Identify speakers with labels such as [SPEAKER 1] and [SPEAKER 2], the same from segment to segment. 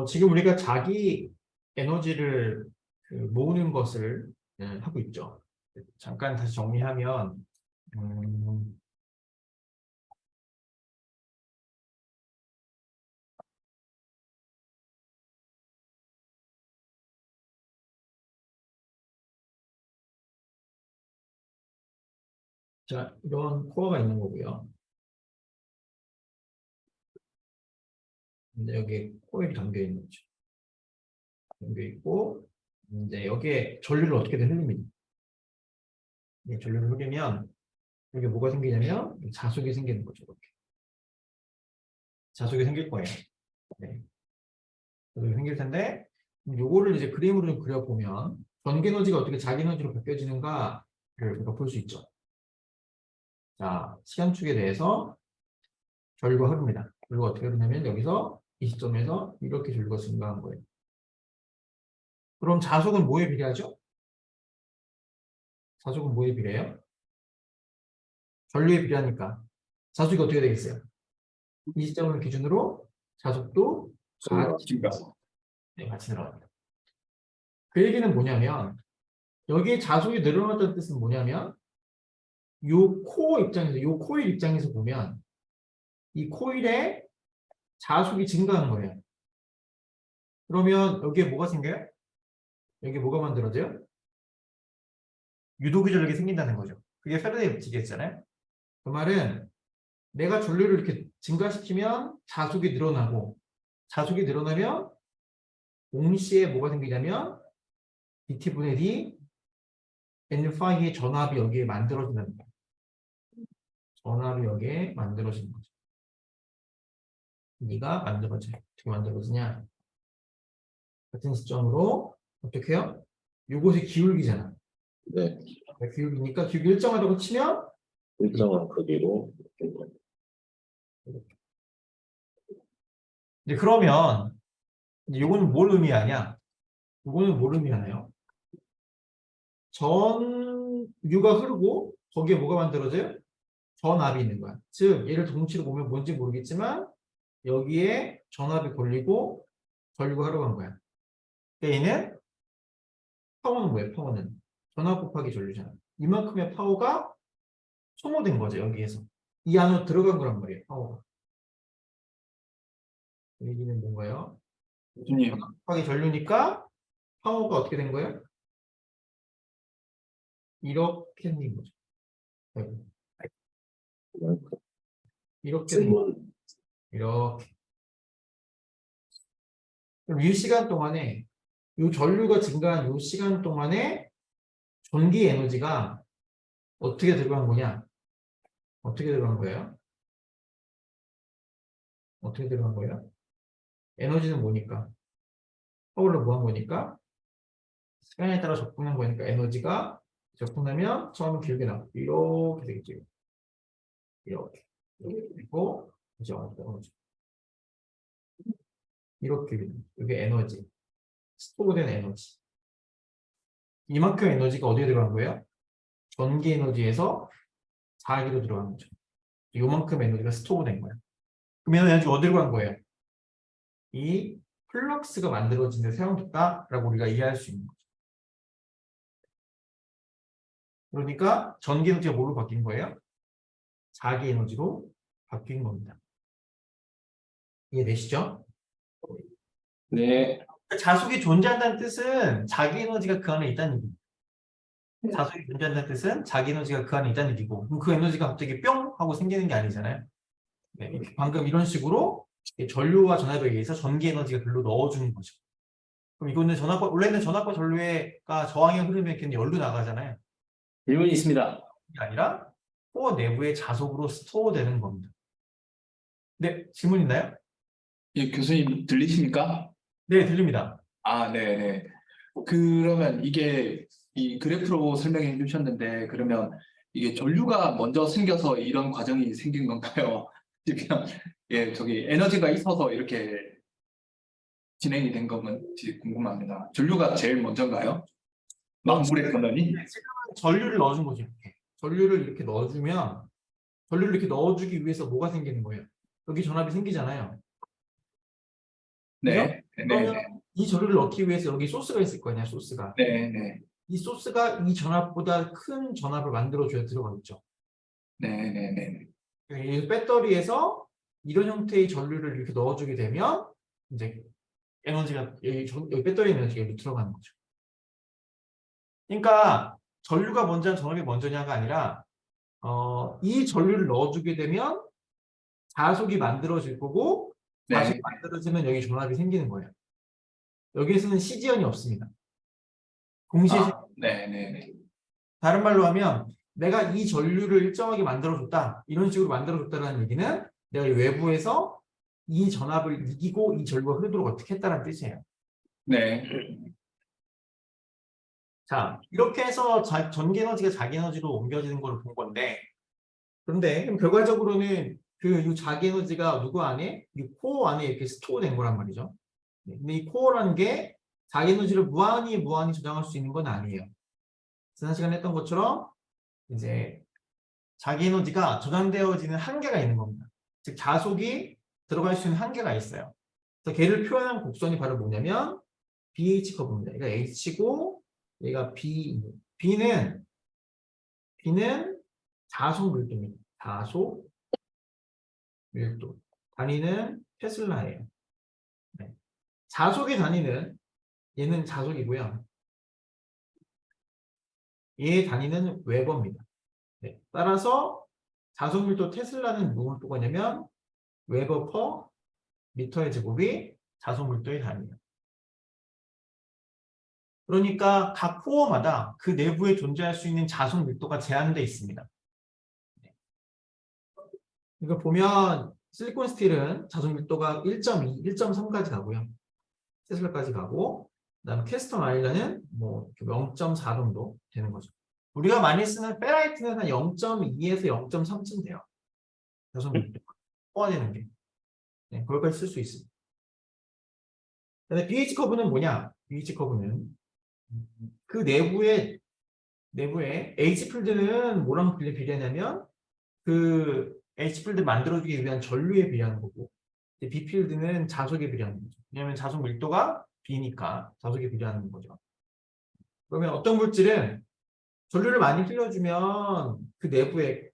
[SPEAKER 1] 지금 우리가 자기 에너지를 모으는 것을 하고 있죠. 잠깐 다시 정리하면, 자, 이런 코어가 있는 거고요. 근데 여기 코일이 담겨 있는 거죠. 담겨 있고, 이제 여기에 전류를 어떻게든 흘립니다. 전류를 흘리면, 여기 뭐가 생기냐면, 자속이 생기는 거죠. 이렇게. 자속이 생길 거예요. 네. 자속이 생길 텐데, 요거를 이제 그림으로 좀 그려보면, 전기 에너지가 어떻게 자기 에너지로 바뀌어지는가를 우리가 볼 수 있죠. 자, 시간축에 대해서 전류가 흐릅니다. 전류가 어떻게 흐르냐면 여기서 이 시점에서 이렇게 전류가 증가한 거예요. 그럼 자속은 뭐에 비례하죠? 자속은 뭐에 비례해요? 전류에 비례하니까 자속이 어떻게 되겠어요? 이 시점을 기준으로 자속도 같이 늘어납니다. 그 얘기는 뭐냐면 여기에 자속이 늘어났다는 뜻은 뭐냐면 요 코어 입장에서 요 코일 입장에서 보면 이 코일에 자속이 증가한 거예요. 그러면 여기에 뭐가 생겨요? 여기 뭐가 만들어져요? 유도기 전력이 생긴다는 거죠. 그게 페라데이 법칙이었잖아요. 그 말은 내가 전류를 이렇게 증가시키면 자속이 늘어나고 자속이 늘어나면 동시에 뭐가 생기냐면 dt분의 d n-의 전압이 여기에 만들어진다는 거예요. 전압이 여기에 만들어지는 거죠. 얘가 만들어져요. 어떻게 만들어지냐? 같은 시점으로 어떻게 해요? 이곳이 기울기잖아.
[SPEAKER 2] 네.
[SPEAKER 1] 기울기니까 기울기 일정하다고 치면
[SPEAKER 2] 일정한 크기로
[SPEAKER 1] 이제 그러면 이거는 뭘 의미하냐? 이거는 뭘 의미하나요? 전류가 흐르고 거기에 뭐가 만들어져요? 전압이 있는 거야. 즉 얘를 동치로 보면 뭔지 모르겠지만 여기에 전압이 걸리고 전류가 흘러간 거야. 그러니까 얘는 파워는 뭐예요? 파워는 전압 곱하기 전류잖아. 이만큼의 파워가 소모된 거죠. 여기에서 이 안으로 들어간 거란 말이에요. 파워가. 여기는 뭔가요?
[SPEAKER 2] 교수님.
[SPEAKER 1] 곱하기 전류니까 파워가 어떻게 된 거예요? 이렇게 생긴 거죠. 이렇게 된 거죠. 이렇게. 그럼 이 시간 동안에 이 전류가 증가한 이 시간 동안에 전기 에너지가 어떻게 들어간 거냐? 어떻게 들어간 거예요? 어떻게 들어간 거예요? 에너지는 뭐니까? 파워를 뭐한 거니까? 시간에 따라 적분한 거니까 에너지가 적분하면 처음에 길게 나고 이렇게 되겠죠. 이렇게. 그리고 이제 어느지 이렇게 되는 이게 에너지. 스토어된 에너지. 이만큼 에너지가 어디에 들어간 거예요? 전기 에너지에서 자기로 들어간 거죠. 이만큼 에너지가 스토어된 거예요. 그러면 에너지가 어디로 간 거예요? 이 플럭스가 만들어진 데 사용됐다라고 우리가 이해할 수 있는 거죠. 그러니까 전기 에너지가 뭘로 바뀐 거예요? 자기 에너지로 바뀐 겁니다. 이해되시죠?
[SPEAKER 2] 네.
[SPEAKER 1] 자속이 존재한다는 뜻은 자기 에너지가 그 안에 있다는 얘기입니다. 자속이 존재한다는 뜻은 자기 에너지가 그 안에 있다는 얘기고 그럼 그 에너지가 갑자기 뿅 하고 생기는 게 아니잖아요. 네, 방금 이런 식으로 전류와 전압에 의해서 전기 에너지가 글로 넣어주는 거죠. 그럼 이거는 원래는 전압과 전류가 저항에 흐르면 이렇게 열로 나가잖아요.
[SPEAKER 2] 질문이 있습니다.
[SPEAKER 1] 그게 아니라 코어 내부의 자속으로 스토어되는 겁니다. 네, 질문 있나요?
[SPEAKER 2] 예, 교수님 들리십니까?
[SPEAKER 1] 네, 들립니다.
[SPEAKER 2] 아, 네. 그러면 이게 이 그래프로 설명해 주셨는데 그러면 이게 전류가 먼저 생겨서 이런 과정이 생긴 건가요? 그냥 저기 에너지가 있어서 이렇게 진행이 된 건지 궁금합니다. 전류가 제일 먼저인가요? 막물의 근원이?
[SPEAKER 1] 지금은 전류를 넣어준 거죠. 이렇게. 전류를 이렇게 넣어주면 전류를 이렇게 넣어주기 위해서 뭐가 생기는 거예요? 여기 전압이 생기잖아요.
[SPEAKER 2] 네.
[SPEAKER 1] 그러면
[SPEAKER 2] 네.
[SPEAKER 1] 이 전류를 넣기 위해서 여기 소스가 있을 거 아니야, 소스가.
[SPEAKER 2] 네. 네.
[SPEAKER 1] 이 소스가 이 전압보다 큰 전압을 만들어줘야 들어가 있죠.
[SPEAKER 2] 네. 네. 네.
[SPEAKER 1] 이 배터리에서 이런 형태의 전류를 이렇게 넣어주게 되면 이제 에너지가 여기 배터리 에너지가 여기 들어가는 거죠. 그러니까 전류가 먼저냐 전압이 먼저냐가 아니라 이 전류를 넣어주게 되면 자속이 만들어질 거고 자속이
[SPEAKER 2] 네.
[SPEAKER 1] 만들어지면 여기 전압이 생기는 거예요. 여기에서는 CG연이 없습니다. 동시에
[SPEAKER 2] 네. 네. 네.
[SPEAKER 1] 다른 말로 하면 내가 이 전류를 일정하게 만들어줬다. 이런 식으로 만들어줬다는 얘기는 내가 이 외부에서 이 전압을 이기고 이 전류가 흐르도록 어떻게 했다는 뜻이에요.
[SPEAKER 2] 네.
[SPEAKER 1] 자, 이렇게 해서 전기 에너지가 자기 에너지로 옮겨지는 걸 본 건데, 그런데 그럼 결과적으로는 이 자기 에너지가 누구 안에? 이 코어 안에 이렇게 스토어 된 거란 말이죠. 근데 이 코어라는 게 자기 에너지를 무한히 저장할 수 있는 건 아니에요. 지난 시간에 했던 것처럼 이제 자기 에너지가 저장되어지는 한계가 있는 겁니다. 즉 자속이 들어갈 수 있는 한계가 있어요. 그래서 걔를 표현한 곡선이 바로 뭐냐면 BH 커브입니다. 얘가 H고 얘가 B. B는 자속 밀도입니다. 자속 밀도. 단위는 테슬라예요. 네. 자속의 단위는 얘는 자속이고요. 얘의 단위는 웨버입니다. 네. 따라서 자속 밀도 테슬라는 무엇을 보냐면 웨버 퍼 미터의 제곱이 자속 밀도의 단위예요. 그러니까 각 코어마다 그 내부에 존재할 수 있는 자속 밀도가 제한되어 있습니다. 이거 보면 실리콘 스틸은 자속 밀도가 1.2, 1.3까지 가고요. 테슬라까지 가고 그다음 캐스톤 아일랜은 뭐 0.4 정도 되는 거죠. 우리가 많이 쓰는 페라이트는 한 0.2에서 0.3쯤 돼요. 자속 밀도 뽑아내는 게. 네, 거기까지 쓸 수 있습니다. 근데 BH 커브는 뭐냐? BH 커브는 그 내부에 H 필드는 뭐랑 비례하냐면 그 H 필드 만들어주기 위한 전류에 비례하는 거고 B 필드는 자속에 비례하는 거죠. 왜냐하면 자속 밀도가 B니까 자속에 비례하는 거죠. 그러면 어떤 물질은 전류를 많이 흘려주면 그 내부에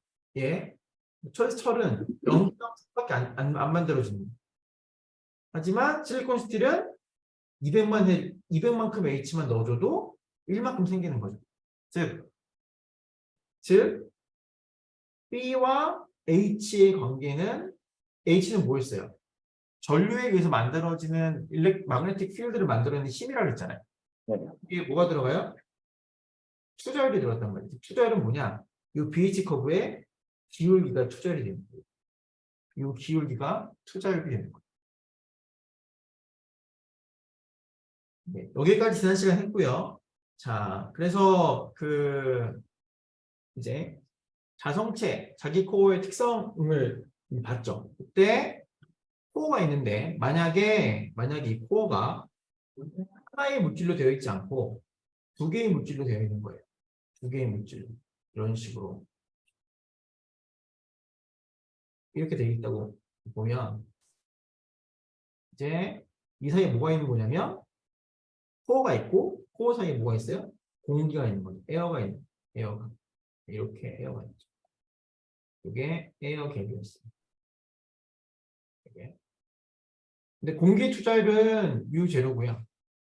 [SPEAKER 1] 철은 0.3밖에 안 만들어집니다. 하지만 실리콘 스틸은 200만큼 H만 넣어줘도 1만큼 생기는 거죠. 즉 B와 H의 관계는 H는 뭐였어요? 전류에 의해서 만들어지는 마그네틱 필드를 만들어내는 힘이라고 했잖아요. 이게 뭐가 들어가요? 투자율이 들어갔단 말이죠. 투자율은 뭐냐? 이 BH 커브에 기울기가 투자율이 되는 거예요. 이 기울기가 투자율이 되는 거예요. 네, 여기까지 지난 시간 했고요. 자, 그래서 이제 자성체, 자기 코어의 특성을 봤죠. 그때 코어가 있는데 만약에 이 코어가 하나의 물질로 되어 있지 않고 두 개의 물질로 되어 있는 거예요. 두 개의 물질 이런 식으로 이렇게 되어 있다고 보면 이제 이 사이에 뭐가 있는 거냐면 코어가 있고 코어 사이에 뭐가 있어요? 공기가 있는 거죠. 에어가 있는 에어가 이렇게 에어가 있죠. 이게 에어 갭이었어요. 이게. 근데 공기 투자율은 U0고요.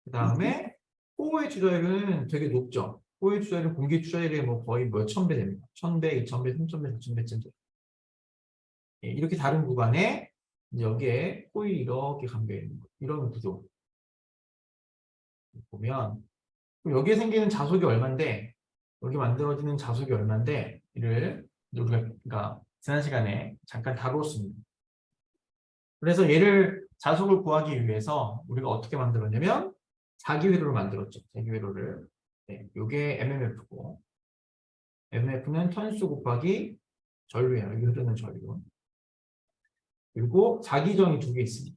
[SPEAKER 1] 그 다음에 코어의 투자율은 되게 높죠. 코어의 투자율은 공기 투자율의 뭐 거의 몇천 배 됩니다. 1000배, 2000배, 3000배, 4000배쯤 돼요. 이렇게 다른 구간에 여기에 코일이 이렇게 감겨 있는 거. 이런 구조. 보면 여기에 생기는 자속이 얼마인데 여기 만들어지는 자속이 얼마인데 이를 우리가 그러니까 지난 시간에 잠깐 다뤘습니다. 그래서 얘를 자속을 구하기 위해서 우리가 어떻게 만들었냐면 자기회로를 만들었죠. 자기회로를. 네, 이게 MMF고 MMF는 턴수 곱하기 전류예요. 여기 흐르는 전류. 그리고 자기저항이 두 개 있습니다.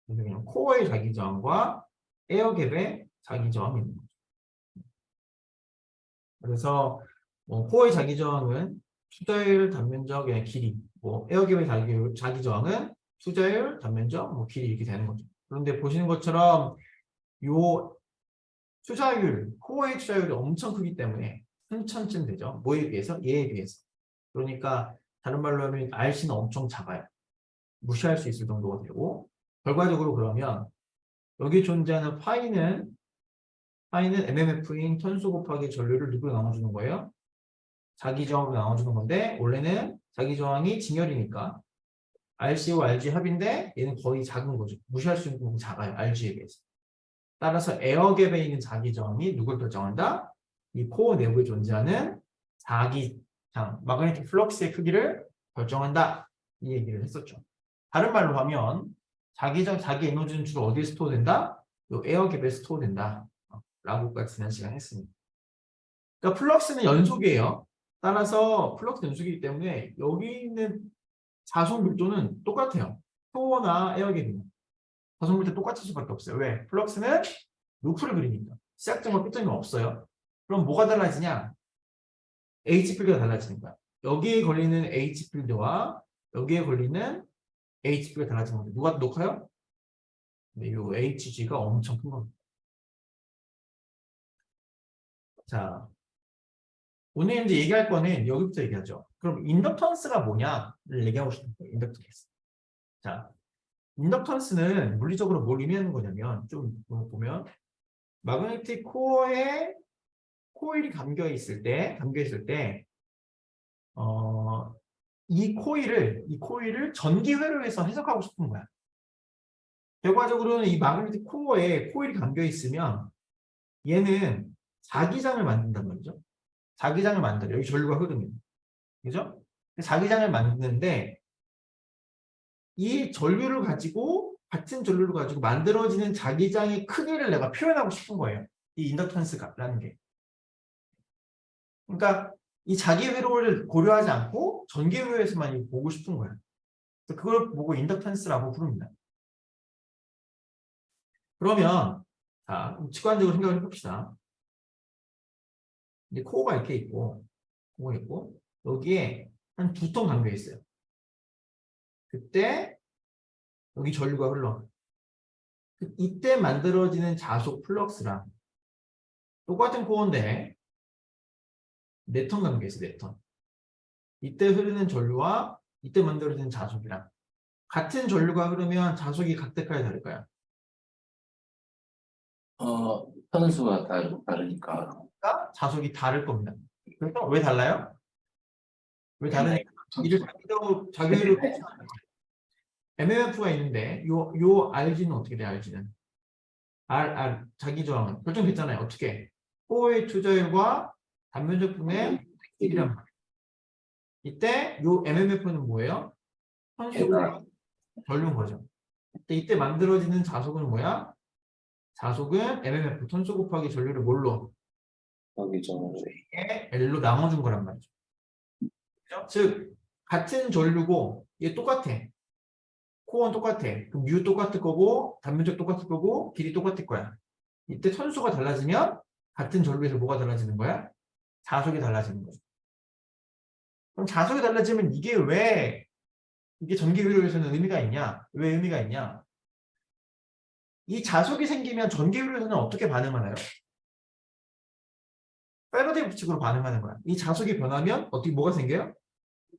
[SPEAKER 1] 그냥 코어의 자기저항과 에어갭의 자기저항이 있는 거죠. 그래서 코어의 자기저항은 투자율 단면적 길이 뭐 에어갭의 자기 저항은 투자율, 단면적, 뭐 길이 이렇게 되는 거죠. 그런데 보시는 것처럼 요 투자율, 코어의 투자율이 엄청 크기 때문에 순천쯤 되죠. 뭐에 비해서? 얘에 비해서. 그러니까 다른 말로 하면 RC는 엄청 작아요. 무시할 수 있을 정도가 되고 결과적으로 그러면 여기 존재하는 파이는 MMF인 턴수 곱하기 전류를 누구로 나눠주는 거예요? 자기 저항으로 나눠주는 건데 원래는 자기 저항이 진열이니까 RC와 RG 합인데 얘는 거의 작은 거죠. 무시할 수 있는 만큼 작아요. RG에 비해서. 따라서 에어갭에 있는 자기 저항이 누굴 결정한다? 이 코어 내부에 존재하는 자기장, 마그네틱 플럭스의 크기를 결정한다. 이 얘기를 했었죠. 다른 말로 하면 자기장, 자기 에너지는 주로 어디에 스토어된다? 요 에어갭에 스토어된다. 라고까지 지난 시간 했습니다. 그러니까 플럭스는 연속이에요. 따라서 플럭스 연속이기 때문에 여기 있는 자속 밀도는 똑같아요. 코어나 에어갭이나. 자속 밀도 똑같을 수밖에 없어요. 왜? 플럭스는 루프를 그리니까. 시작점과 끝점이 없어요. 그럼 뭐가 달라지냐? H필드가 달라지는 거야. 여기에 걸리는 H필드와 여기에 걸리는 H필드가 달라지는 건데 누가 더 높아요? 네, 이 HG가 엄청 큰 겁니다. 자, 오늘 이제 얘기할 거는 여기부터 얘기하죠. 그럼 인덕턴스가 뭐냐를 얘기하고 싶은 거예요. 인덕턴스. 자, 인덕턴스는 물리적으로 뭘 의미하는 거냐면 좀 보면 마그네틱 코어에 코일이 감겨 있을 때 이 코일을 전기 회로에서 해석하고 싶은 거야. 결과적으로는 이 마그네틱 코어에 코일이 감겨 있으면 얘는 자기장을 만든단 말이죠. 자기장을 만들어요. 여기 전류가 흐르면. 그죠? 자기장을 만드는데 이 전류를 가지고 같은 전류를 가지고 만들어지는 자기장의 크기를 내가 표현하고 싶은 거예요. 이 인덕턴스라는 게. 그러니까 이 자기 회로를 고려하지 않고 전기 회로에서만 보고 싶은 거예요. 그래서 그걸 보고 인덕턴스라고 부릅니다. 그러면 자, 직관적으로 생각을 해봅시다. 이제 코어가 이렇게 있고 여기에 한 2통 담겨 있어요. 그때 여기 전류가 흘러. 이때 만들어지는 자속 플럭스랑 똑같은 코어인데 4통 담겨 있어요. 4통. 이때 흐르는 전류와 이때 만들어지는 자속이랑 같은 전류가 흐르면 자속이 각대까지 다를까요?
[SPEAKER 3] 편수가 다르니까.
[SPEAKER 1] 그러니까 자속이 다를 겁니다. 그래서 왜 달라요? 왜 다르냐? 이를 자기로 MMF가 있는데 요 RG는 어떻게 돼? RG는 자기 저항은 결정됐잖아요. 어떻게? 코어의 투자율과 단면적 분의 이란 말이에요. 이때 요 MMF는 뭐예요? 선수가 전류인 거죠. 이때 만들어지는 자속은 뭐야? 자속은 MMF 톤수 곱하기 전류를 뭘로?
[SPEAKER 3] 거기 좀
[SPEAKER 1] L로 나눠준 거란 말이죠. 그죠? 즉 같은 전류고 얘 똑같아. 코어는 똑같아. 그럼 U 똑같을 거고 단면적 똑같을 거고 길이 똑같을 거야. 이때 선수가 달라지면 같은 전류에서 뭐가 달라지는 거야? 자속이 달라지는 거죠. 그럼 자속이 달라지면 이게 전기 회로에서는 의미가 있냐? 왜 의미가 있냐? 이 자속이 생기면 전기 회로에서는 어떻게 반응하나요? 패러데이 법칙으로 반응하는 거야. 이 자속이 변하면 어떻게 뭐가 생겨요?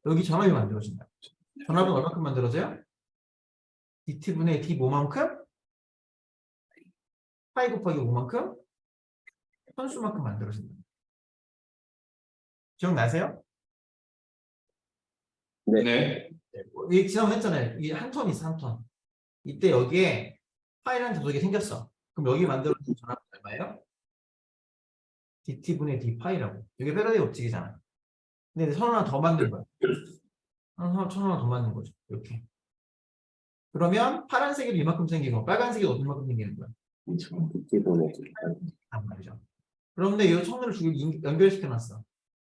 [SPEAKER 1] 여기 전압이 만들어진다. 전압은 얼마큼 만들어져요? dt분의 d 뭐만큼? 파이 곱하기 5만큼? 선수만큼 만들어진다. 기억나세요?
[SPEAKER 2] 네.
[SPEAKER 1] 이 지난번에 했잖아요. 이게 한 톤 있어, 한 톤. 이때 여기에 파이라는 자석이 생겼어. 그럼 여기 만들어진 전압은 얼마예요? dt분의 d파이라고. 이게 패러데이 법칙이잖아. 근데 선 하나 더 만든 거야. 선 하나 더 만든 거죠. 이렇게. 그러면 파란색이 이만큼 생기고 빨간색이 얼마큼 생기는 거야?
[SPEAKER 3] 기본에
[SPEAKER 1] 말이죠. 그런데 이 선을 연결시켜 놨어.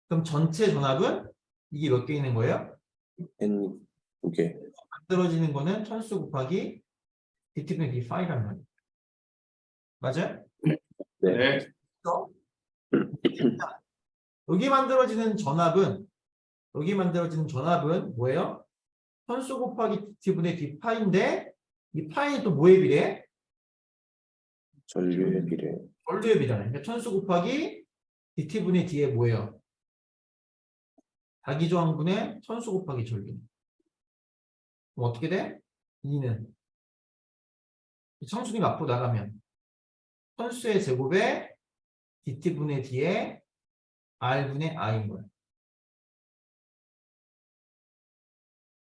[SPEAKER 1] 그럼 전체 전압은 이게 몇 개 있는 거예요?
[SPEAKER 3] N 2개.
[SPEAKER 1] 만들어지는 거는 천수 곱하기 dt분의 d파이란 말이에요. 맞아요?
[SPEAKER 2] 네.
[SPEAKER 1] 여기 만들어지는 전압은 뭐예요? 선수 곱하기 dt분의 d파인데 이 파이는 또 뭐에 비례해?
[SPEAKER 3] 전류의 비례.
[SPEAKER 1] 전류에 비례하네. 그러니까 선수 곱하기 dt분의 d에 뭐예요? 자기저항분의 선수 곱하기 전류. 그럼 어떻게 돼? 2는 청순이가 앞으로 나가면 선수의 제곱에 dt분의 d에 r분의 i인 거예요.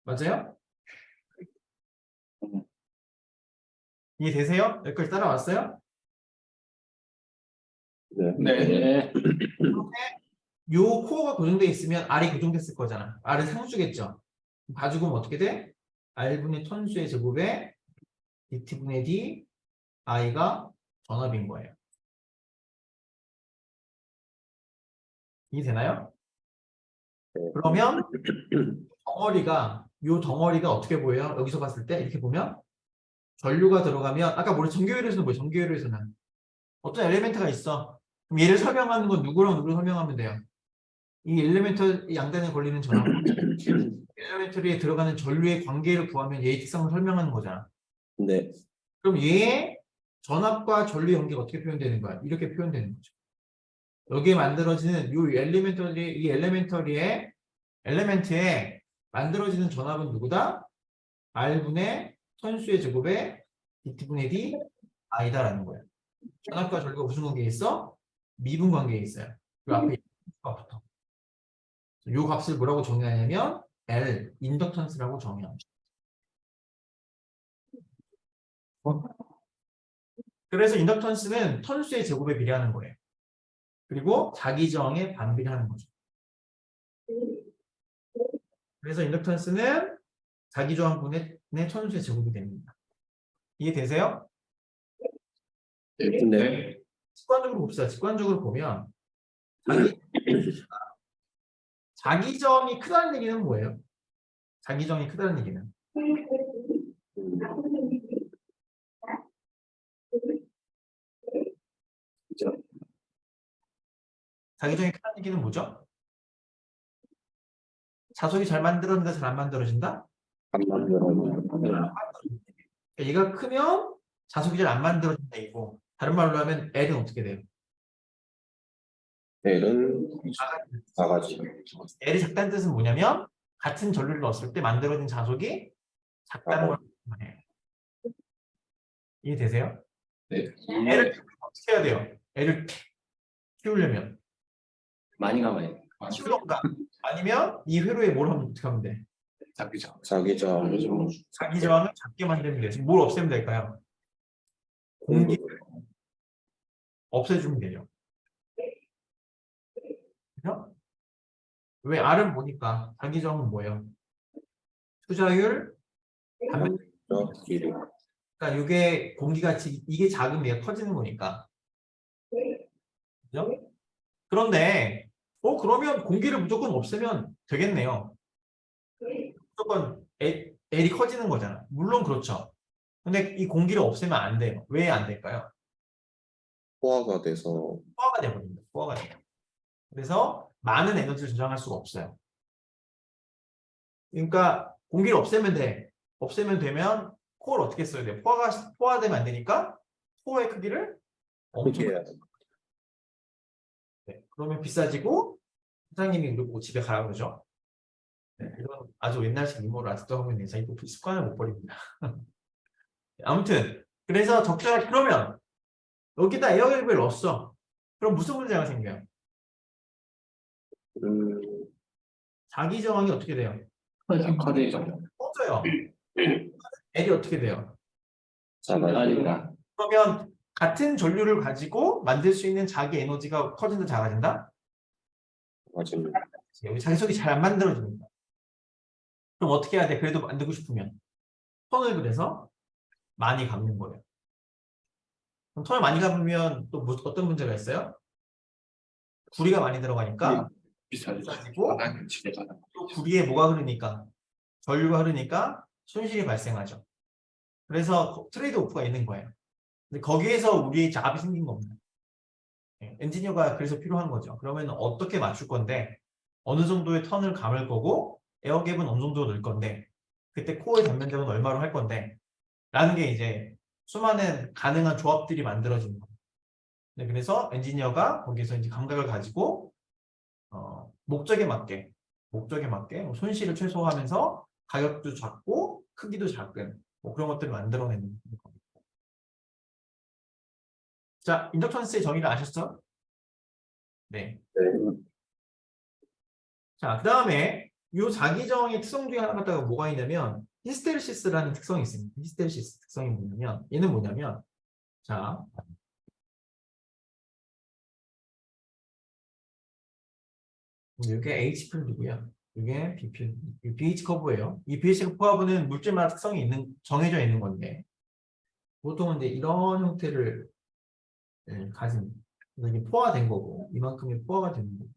[SPEAKER 1] 맞아요? 이해되세요? 여기까지 따라왔어요?
[SPEAKER 3] 네.
[SPEAKER 2] 네.
[SPEAKER 1] 요 코어가 고정되어 있으면 R이 고정됐을 거잖아. R은 상수겠죠? 봐주고 면 어떻게 돼? R분의 선수의 제곱에 dt분의 d, i가 전압인 거예요. 이해되나요?
[SPEAKER 3] 네.
[SPEAKER 1] 그러면 요 덩어리가 어떻게 보여요? 여기서 봤을 때 이렇게 보면 전류가 들어가면 아까 뭐래 전교율에서는 뭐예요? 전교율에서는 어떤 엘리멘트가 있어. 그럼 얘를 설명하는 건 누구랑 누구를 설명하면 돼요? 이 엘리멘트 양단에 걸리는 전압 엘리멘터리에 들어가는 전류의 관계를 구하면 얘의 특성을 설명하는 거잖아.
[SPEAKER 3] 네.
[SPEAKER 1] 그럼 얘의 전압과 전류 연계가 어떻게 표현되는 거야? 이렇게 표현되는 거죠. 여기에 만들어지는 이 엘리멘터리의 엘리멘트에 만들어지는 전압은 누구다? R분의 선수의 제곱에 dt분의 d i다라는 거예요. 전압과 전류가 무슨 관계에 있어? 미분 관계에 있어요. 그 앞에 값부터. 이 값을 뭐라고 정의하냐면 L, 인덕턴스라고 정의합니다. 그래서 인덕턴스는 턴수의 제곱에 비례하는 거예요. 그리고 자기 저항에 반비례하는 거죠. 그래서 인덕턴스는 자기 저항분의 턴수의 제곱이 됩니다. 이해되세요?
[SPEAKER 3] 네.
[SPEAKER 1] 직관적으로 봅시다. 직관적으로 보면 자기 저항이 크다는 얘기는 뭐예요? 자기 저항이 크다는 얘기는 자기 저항이 크다는 얘기는 뭐죠? 자석이 잘 만들어진다, 잘 안 만들어진다?
[SPEAKER 3] 안 만들어요.
[SPEAKER 1] 얘가 크면 자석이 잘 안 만들어진다 이고 다른 말로 하면 L은 어떻게 돼요?
[SPEAKER 3] L은 나가지.
[SPEAKER 1] L이 작다는 뜻은 뭐냐면 같은 전류를 넣었을 때 만들어진 자석이 작다는 걸 말해요. 이해되세요?
[SPEAKER 2] 네.
[SPEAKER 1] L을 어떻게 해야 돼요? L을 키우려면
[SPEAKER 3] 많이 가봐요.
[SPEAKER 1] 키우던가 아니면 이 회로에 뭘 하면 어떻게 하면 돼?
[SPEAKER 2] 자기죠.
[SPEAKER 3] 자기죠.
[SPEAKER 1] 자기 저항을 작게 만들면 돼요. 지금 뭘 없애면 될까요? 공기 없애주면 되죠. 그죠? 왜 R은 뭐니까? 자기 저항은 뭐예요? 투자율, 반면
[SPEAKER 3] 길이.
[SPEAKER 1] 그러니까 이게 공기같이 이게 작으면 얘가 커지는 거니까. 그죠? 그런데 그러면 공기를 무조건 없애면 되겠네요. 무조건 L이 커지는 거잖아. 물론 그렇죠. 근데 이 공기를 없애면 안 돼요. 왜 안 될까요?
[SPEAKER 3] 포화가 돼서
[SPEAKER 1] 포화가 돼버립니다. 포화가 돼요. 그래서 많은 에너지를 저장할 수가 없어요. 그러니까 공기를 없애면 돼. 없애면 되면 코어를 어떻게 써야 돼? 포화되면 안 되니까 코어의 크기를 엄청
[SPEAKER 3] 크게 해야 돼.
[SPEAKER 1] 네, 그러면 비싸지고 사장님이 우리 보고 집에 가라 그러죠. 네, 이건 아주 옛날식 유머를 아직도 하고 있는 이상 이 습관을 못 버립니다. 아무튼 그래서 적절하게 그러면 여기다 에어캡을 넣었어. 그럼 무슨 문제가 생겨요? 자기 저항이 어떻게 돼요?
[SPEAKER 3] 커지죠.
[SPEAKER 1] 꺼져요. L이 어떻게 돼요?
[SPEAKER 3] 작아지니까.
[SPEAKER 1] 그러면 같은 전류를 가지고 만들 수 있는 자기 에너지가 커진다, 작아진다?
[SPEAKER 3] 맞습니다.
[SPEAKER 1] 여기 자기속이 잘 안 만들어집니다. 그럼 어떻게 해야 돼? 그래도 만들고 싶으면 턴을 그래서 많이 감는 거예요. 그럼 턴을 많이 감으면 또 어떤 문제가 있어요? 구리가 많이 들어가니까 비싸지고 또 구리에 뭐가 흐르니까 전류가 흐르니까 손실이 발생하죠. 그래서 트레이드 오프가 있는 거예요. 근데 거기에서 우리의 잡이 생긴 겁니다. 엔지니어가 그래서 필요한 거죠. 그러면 어떻게 맞출 건데 어느 정도의 턴을 감을 거고 에어갭은 어느 정도 넣을 건데 그때 코어의 단면적은 얼마로 할 건데 라는 게 이제 수많은 가능한 조합들이 만들어지는 거예요. 네, 그래서 엔지니어가 거기서 이제 감각을 가지고 목적에 맞게 뭐 손실을 최소화하면서 가격도 작고 크기도 작은 뭐 그런 것들을 만들어내는 겁니다. 자, 인덕턴스의 정의를 아셨죠? 네.
[SPEAKER 3] 네.
[SPEAKER 1] 자, 그 다음에 이 자기정의 특성 중에 하나가 뭐가 있냐면 히스테리시스라는 특성이 있습니다. 히스테리시스 특성이 뭐냐면 얘는 뭐냐면 자, 이게 H 필드고요. 이게 B 필드, 이 BH 커브예요. 이 BH 커브는 물질마다 특성이 정해져 있는 건데 보통은 이제 이런 형태를 가진 그래서 이게 포화된 거고 이만큼이 포화가 되는 거고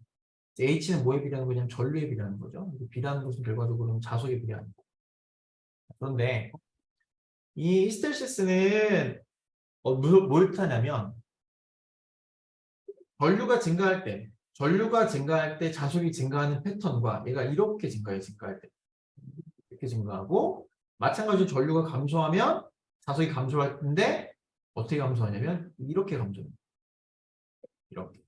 [SPEAKER 1] 이제 H는 뭐에 비례하는 거냐면 전류에 비례하는 거죠. 비례하는 것은 결과적으로는 자속에 비례하는 거. 그런데 이 히스테리시스는 뭘 뜻하냐면 전류가 증가할 때 자속이 증가하는 패턴과 얘가 이렇게 증가할 때 이렇게 증가하고 마찬가지로 전류가 감소하면 자속이 감소할 텐데 어떻게 감소하냐면 이렇게 감소합니다. 이렇게.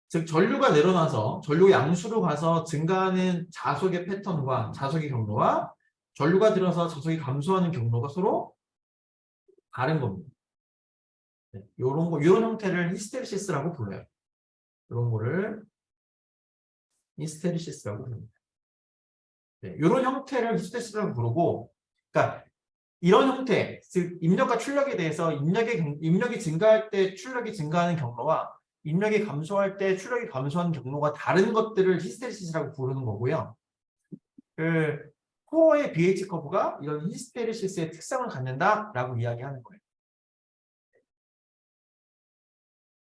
[SPEAKER 1] 즉 전류가 내려놔서 전류 양수로 가서 증가하는 자속의 패턴과 자속의 경로와 전류가 들어서 자속이 감소하는 경로가 서로 다른 겁니다. 네, 요런 형태를 히스테리시스라고 불러요. 이런 거를 히스테리시스라고 부릅니다. 네, 이런 형태를 히스테리시스라고 부르고, 그러니까 이런 형태, 즉 입력과 출력에 대해서 입력이 증가할 때 출력이 증가하는 경로와 입력이 감소할 때 출력이 감소하는 경로가 다른 것들을 히스테리시스라고 부르는 거고요. 그 코어의 BH 커브가 이런 히스테리시스의 특성을 갖는다라고 이야기하는 거예요.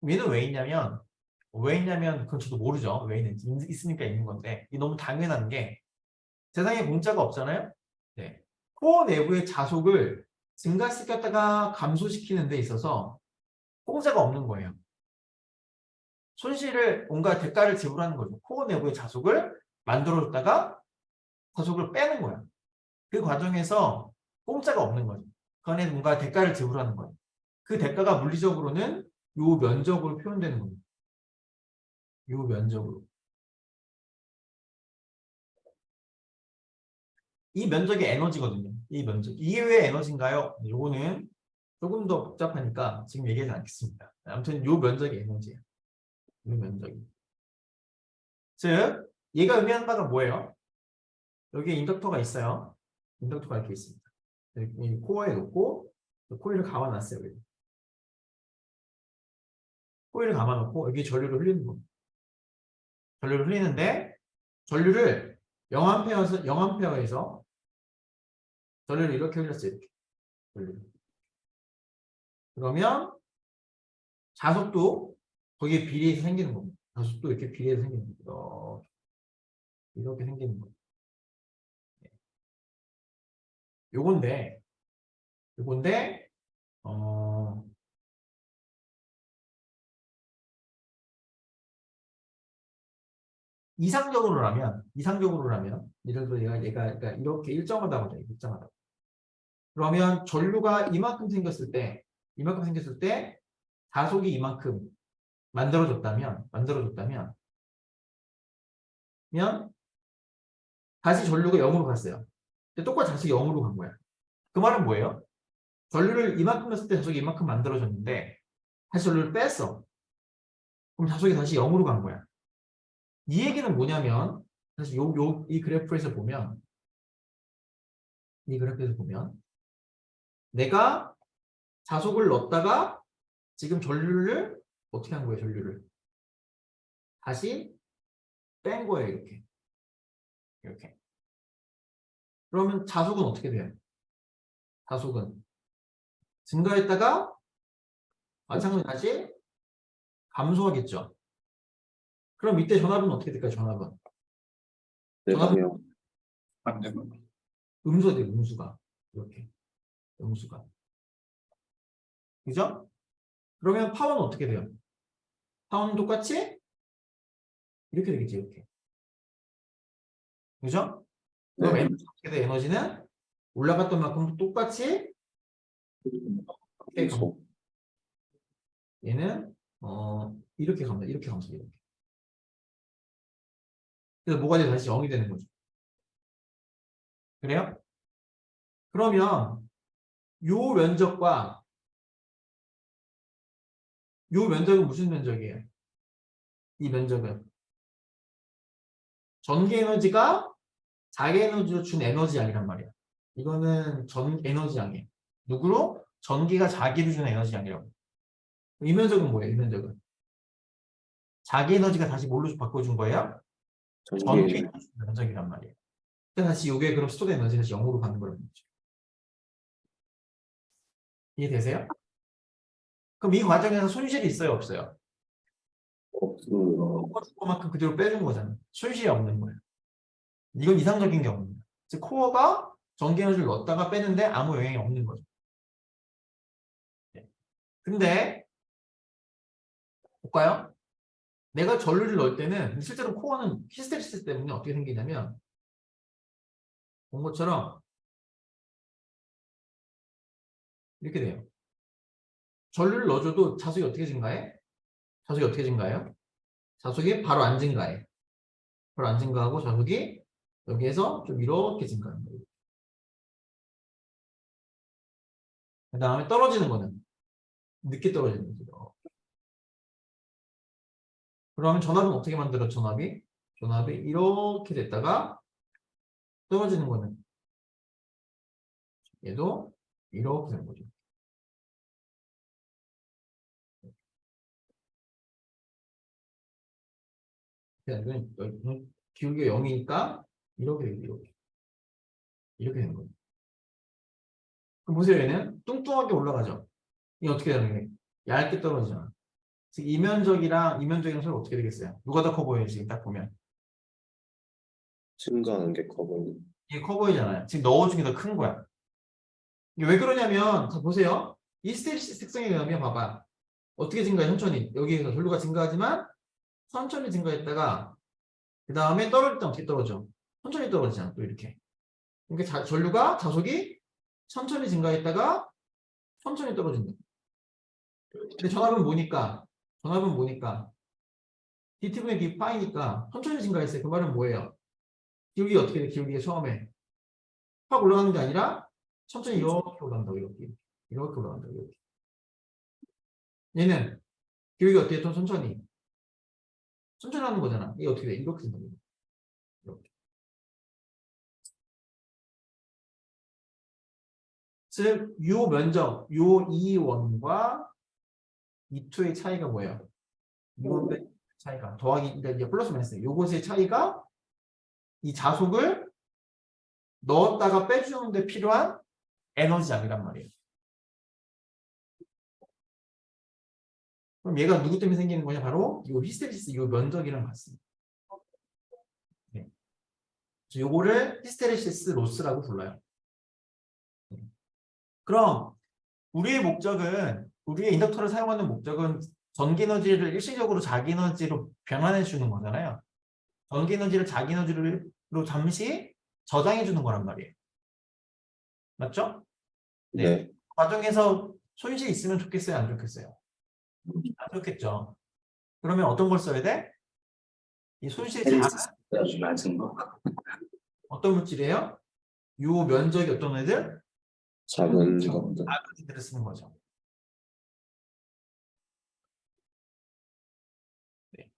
[SPEAKER 1] 얘는 왜 있냐면 그건 저도 모르죠. 왜 있는지 있으니까 있는 건데 이게 너무 당연한 게 세상에 공짜가 없잖아요. 네. 코어 내부의 자속을 증가시켰다가 감소시키는 데 있어서 공짜가 없는 거예요. 손실을 뭔가 대가를 지불하는 거죠. 코어 내부의 자속을 만들어줬다가 자속을 빼는 거야. 그 과정에서 공짜가 없는 거죠. 그 안에 뭔가 대가를 지불하는 거예요. 그 대가가 물리적으로는 요 면적으로 표현되는 겁니다. 요 면적으로. 이 면적이 에너지거든요. 이 면적. 이게 왜 에너지인가요? 요거는 조금 더 복잡하니까 지금 얘기하지 않겠습니다. 아무튼 요 면적이 에너지예요. 요 면적이. 즉, 얘가 의미하는 바가 뭐예요? 여기에 인덕터가 있어요. 인덕터가 이렇게 있습니다. 여기 코어에 놓고 코일을 감아놨어요. 여기. 코일을 감아놓고 여기 전류를 흘리는 겁니다. 전류를 흘리는데 전류를 0A에서 전류를 이렇게 흘렸어요. 이렇게. 전류를. 그러면 자속도 거기에 비례해서 생기는 겁니다. 자속도 이렇게 비례해서 생기는 겁니다. 이렇게 생기는 겁니다. 요건데 이상적으로라면 예를 들어 얘가 그러니까 이렇게 일정하다고 해요. 일정하다. 그러면 전류가 이만큼 생겼을 때 자속이 이만큼 만들어졌다면 다시 전류가 0으로 갔어요. 근데 똑같이 다시 0으로 간 거야. 그 말은 뭐예요? 전류를 이만큼 했을 때 자속이 이만큼 만들어졌는데 다시 전류를 뺐어. 그럼 자속이 다시 0으로 간 거야. 이 얘기는 뭐냐면 사실 이 그래프에서 보면 내가 자속을 넣었다가 지금 전류를 어떻게 한 거예요? 전류를 다시 뺀 거예요. 이렇게. 그러면 자속은 어떻게 돼요? 자속은 증가했다가 마찬가지로 다시 감소하겠죠. 그럼 이때 전압은 어떻게 될까요? 전압은
[SPEAKER 3] 내가요.
[SPEAKER 2] 안 되면.
[SPEAKER 1] 음수가 돼요. 음수가 이렇게 음수가 그죠? 그러면 파워는 어떻게 돼요? 파워는 똑같이 이렇게 되겠지. 이렇게 그죠? 그럼
[SPEAKER 3] 네.
[SPEAKER 1] 에너지 어떻게 돼? 에너지는 올라갔던 만큼 똑같이 이렇게 갑니다.
[SPEAKER 3] 그렇죠.
[SPEAKER 1] 얘는 이렇게 갑니다. 이렇게 갑니다. 이렇게. 그래서 뭐가 돼? 다시 0이 되는 거죠. 그래요? 그러면 요 면적과 요 면적은 무슨 면적이에요? 이 면적은 전기 에너지가 자기 에너지로 준 에너지 양이란 말이야. 이거는 전 에너지 양이에요. 누구로? 전기가 자기로 준 에너지 양이라고. 이 면적은 뭐예요? 이 면적은 자기 에너지가 다시 뭘로 바꿔준 거예요? 전기
[SPEAKER 3] 전기
[SPEAKER 1] 에너지 면적이란 말이에요. 그러니까 다시 요게 그럼 스토드 에너지 다시 0으로 가는 거라는 거죠. 이해되세요? 그럼 이 과정에서 손실이 있어요, 없어요?
[SPEAKER 3] 없어요.
[SPEAKER 1] 준 것만큼 그대로 빼준 거잖아요. 손실이 없는 거예요. 이건 이상적인 게 없는 거예요. 즉 코어가 전기 에너지를 넣었다가 빼는데 아무 영향이 없는 거죠. 네. 근데 볼까요? 내가 전류를 넣을 때는 실제로 코어는 히스테리시스 때문에 어떻게 생기냐면 본 것처럼 이렇게 돼요. 전류를 넣어줘도 자속이 어떻게 증가해? 자속이 어떻게 증가해요? 자속이 바로 안 증가해. 바로 안 증가하고 자속이 여기에서 좀 이렇게 증가하는 거예요. 그 다음에 떨어지는 거는 늦게 떨어지는 거죠. 그러면 전압은 어떻게 만들어? 전압이 이렇게 됐다가 떨어지는 거는 얘도 이렇게 되는 거죠. 이건 기울기가 0이니까 이렇게 되고 이렇게 되는 거예요. 그럼 보세요. 얘는 뚱뚱하게 올라가죠. 이게 어떻게 되는 거예요? 얇게 떨어지잖아. 즉 이면적이랑 서로 어떻게 되겠어요? 누가 더 커 보여요? 지금 딱 보면
[SPEAKER 3] 증가하는 게 커 보이는.
[SPEAKER 1] 이게 커 보이잖아요. 지금 넣어준 게 더 큰 거야. 이게 왜 그러냐면 자 보세요. 이 스테리시 특성에 의하면 봐봐. 어떻게 증가해? 천천히. 여기에서 전류가 증가하지만 천천히 증가했다가 그 다음에 떨어질 때 어떻게 떨어져? 천천히 떨어지잖아. 또 이렇게. 그러니까 전류가 자속이 천천히 증가했다가 천천히 떨어진다. 근데 전압은 뭐니까? dT분의 d파이니까 천천히 증가했어요. 그 말은 뭐예요? 기울기가 어떻게 돼? 기울기가 처음에 확 올라가는 게 아니라 천천히 이렇게 올라간다고 이렇게 올라간다고 이렇게. 얘는 기울기가 어떻게 좀 천천히 하는 거잖아. 이게 어떻게 돼? 이렇게 된다고. 이렇게. 즉, 요 면적, 요 E1과 E2의 차이가 뭐예요? E1 빼기 차이가 더하기, 그러니까 이제 플러스 마이너스. 요것의 차이가 이 자속을 넣었다가 빼주는데 필요한 에너지량이란 말이에요. 그럼 얘가 누구 때문에 생기는 거냐? 바로 이 히스테리시스 이 면적이랑 같습니다. 네. 요거를 히스테리시스 로스라고 불러요. 그럼 우리의 인덕터를 사용하는 목적은 전기 에너지를 일시적으로 자기 에너지로 변환해 주는 거잖아요. 전기 에너지를 자기 에너지로 잠시 저장해 주는 거란 말이에요. 맞죠?
[SPEAKER 3] 네.
[SPEAKER 1] 과정에서 손실이 있으면 좋겠어요? 안 좋겠어요? 안 좋겠죠. 그러면 어떤 걸 써야 돼? 이 손실이 작은
[SPEAKER 3] 낮은 거.
[SPEAKER 1] 어떤 물질이에요? 요 면적이 어떤 애들?
[SPEAKER 3] 작은 것들.
[SPEAKER 1] 작은 애들을 쓰는 거죠. 네.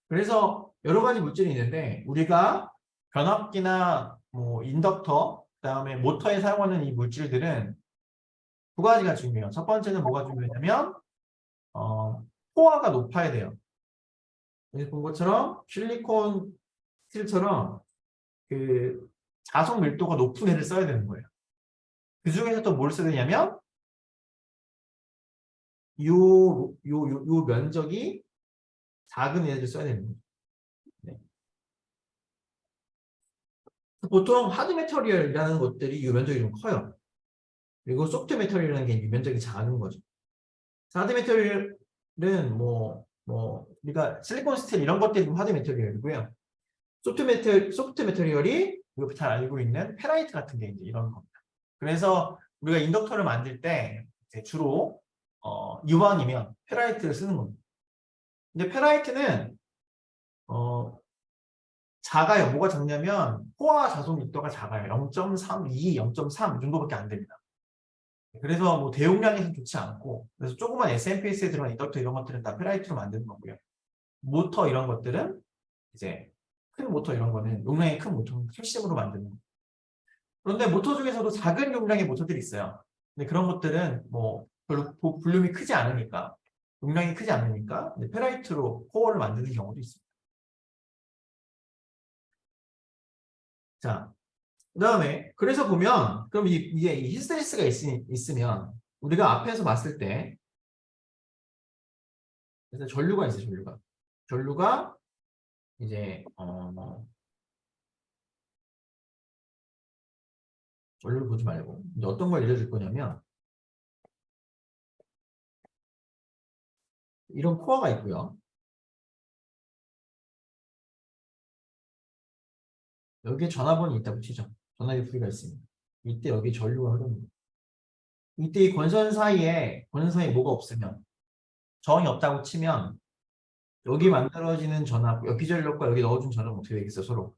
[SPEAKER 1] 그래서 여러 가지 물질이 있는데 우리가 변압기나 뭐 인덕터, 그다음에 모터에 사용하는 이 물질들은 두 가지가 중요해요. 첫 번째는 뭐가 중요하냐면 포화가 높아야 돼요. 여기 본 것처럼 실리콘 스틸처럼 그 자석 밀도가 높은 애를 써야 되는 거예요. 그 중에서 또 뭘 써야 되냐면 요 면적이 작은 애를 써야 되는 거예요. 네. 보통 하드 메터리얼이라는 것들이 이 면적이 좀 커요. 그리고 소프트 메터리얼이라는 게 면적이 작은 거죠. 하드 메터리얼은 우리가 실리콘 스틸 이런 것들이 하드 메터리얼이고요. 소프트 메터리얼이 우리가 잘 알고 있는 페라이트 같은 게 이제 이런 겁니다. 그래서 우리가 인덕터를 만들 때 이제 주로 이왕이면 페라이트를 쓰는 겁니다. 근데 페라이트는 작아요. 뭐가 작냐면 포화 자속密도가 작아요. 0.3, 2, 0.3 이 정도밖에 안 됩니다. 그래서 뭐 대용량에서 좋지 않고, 그래서 조그만 SMPS에 들어간 인덕터 이런 것들은 다 페라이트로 만드는 거고요. 모터 이런 것들은 이제 큰 모터 이런 거는 용량이 큰 모터는 칼슘으로 만드는 거예요. 그런데 모터 중에서도 작은 용량의 모터들이 있어요. 근데 그런 것들은 뭐 별로 볼륨이 크지 않으니까, 용량이 크지 않으니까 페라이트로 코어를 만드는 경우도 있습니다. 자, 그 다음에 그래서 보면 그럼 이게 이 히스테리스가 있으면 우리가 앞에서 봤을 때 그래서 전류가 있어요. 전류가 이제 전류를 보지 말고 이제 어떤 걸 예를 들 거냐면 이런 코어가 있고요. 여기에 전화번이 있다고 치죠. 전화기 부위가 있습니다. 이때 여기 전류가 흐릅니다. 이때 이 권선 사이에 뭐가 없으면 저항이 없다고 치면 여기 만들어지는 전압, 여기 전력과 여기 넣어준 전압은 어떻게 되겠어요? 서로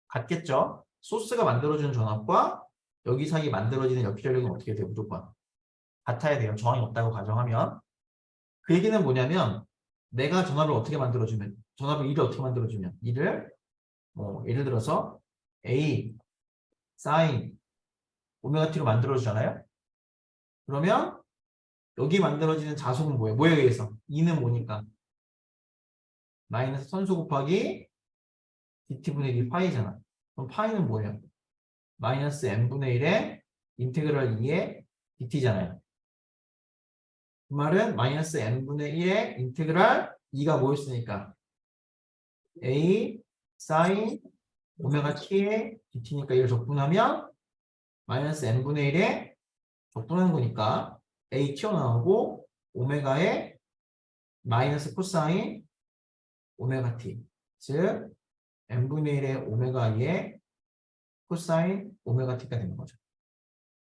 [SPEAKER 1] 같겠죠? 소스가 만들어주는 전압과 여기 사이에 만들어지는 역기 전력은 어떻게 돼요? 무조건 같아야 돼요. 저항이 없다고 가정하면. 그 얘기는 뭐냐면 내가 전압을 어떻게 만들어주면 일을 어떻게 만들어주면 일을 예를 들어서 A 사인 오메가 t로 만들어주잖아요. 그러면 여기 만들어지는 자속은 뭐예요? 뭐에 의해서? E는 뭐니까? 마이너스 선수 곱하기 dt분의 d 파이잖아. 그럼 파이는 뭐예요? 마이너스 n분의 1의 인테그랄 2의 dt잖아요. 그 말은 마이너스 n분의 1의 인테그랄 2가 뭐였으니까? a 사인 오메가 t의 dt니까 이걸 적분하면 마이너스 n분의 1에 적분하는 거니까 a 튀어나오고 오메가의 마이너스 코사인 오메가 t 즉 n분의 1의 오메가 2의 코사인 오메가 t가 되는 거죠.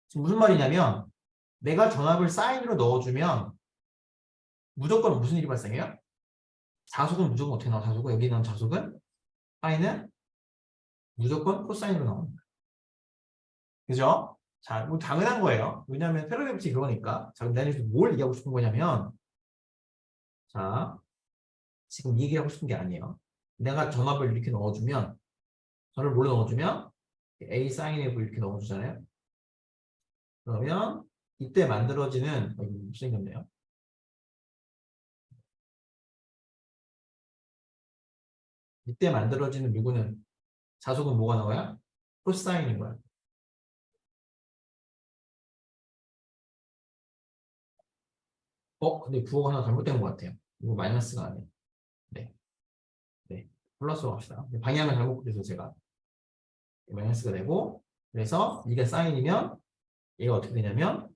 [SPEAKER 1] 지금 무슨 말이냐면 내가 전압을 사인으로 넣어주면 무조건 무슨 일이 발생해요? 자속은 무조건 어떻게 나와? 자속은 여기 나온 자속은 파이는 무조건 코사인으로 나옵니다. 그죠? 자, 뭐 당연한 거예요. 왜냐하면 패러디프치 그거니까. 자, 그럼 내가 뭘 얘기하고 싶은 거냐면 자, 지금 이 얘기하고 싶은 게 아니에요. 내가 전압을 이렇게 넣어주면 저를 뭘로 넣어주면 A 사인 F를 이렇게 넣어주잖아요. 그러면 이때 만들어지는 무슨 생겼네요. 이때 만들어지는 누구는 자속은 뭐가 나와요? 코사인인 거야. 근데 부호가 하나 잘못된 것 같아요. 이거 마이너스가 아니에요. 네. 네. 플러스로 갑시다. 방향을 잘못 그려서 제가 마이너스가 되고 그래서 이게 사인이면 얘가 어떻게 되냐면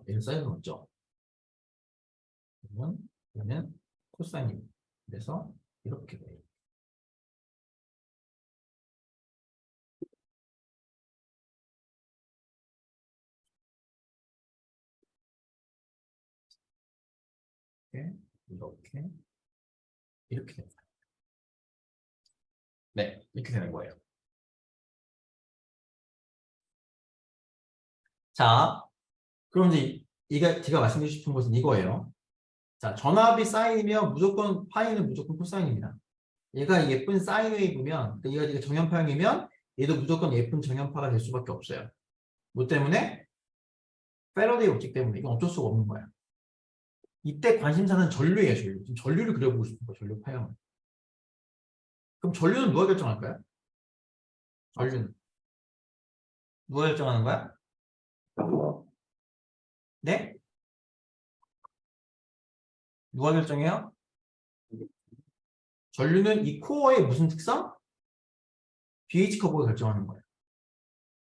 [SPEAKER 1] 얘는 사인은 없죠. 그러면 얘는 코사인입니다. 그래서 이렇게 돼요. 이렇게 됩니다. 네, 이렇게 되는 거예요. 자, 그럼 이제 제가 말씀드리고 싶은 것은 이거예요. 자, 전압이 사인이면 무조건 파이는 무조건 코사인입니다. 얘가 예쁜 사인 웨이브면 얘가 정연파형이면 얘도 무조건 예쁜 정연파가 될 수밖에 없어요. 뭐 때문에? 패러데이 법칙 때문에 이건 어쩔 수가 없는 거야. 이때 관심사는 전류예요, 전류. 지금 전류를 그려보고 싶은 거예요, 전류 파형을. 그럼 전류는 누가 결정할까요? 전류는 누가 결정하는 거야?
[SPEAKER 3] 뭐,
[SPEAKER 1] 네? 누가 결정해요? 전류는 이 코어의 무슨 특성? pH 커브가 결정하는 거예요.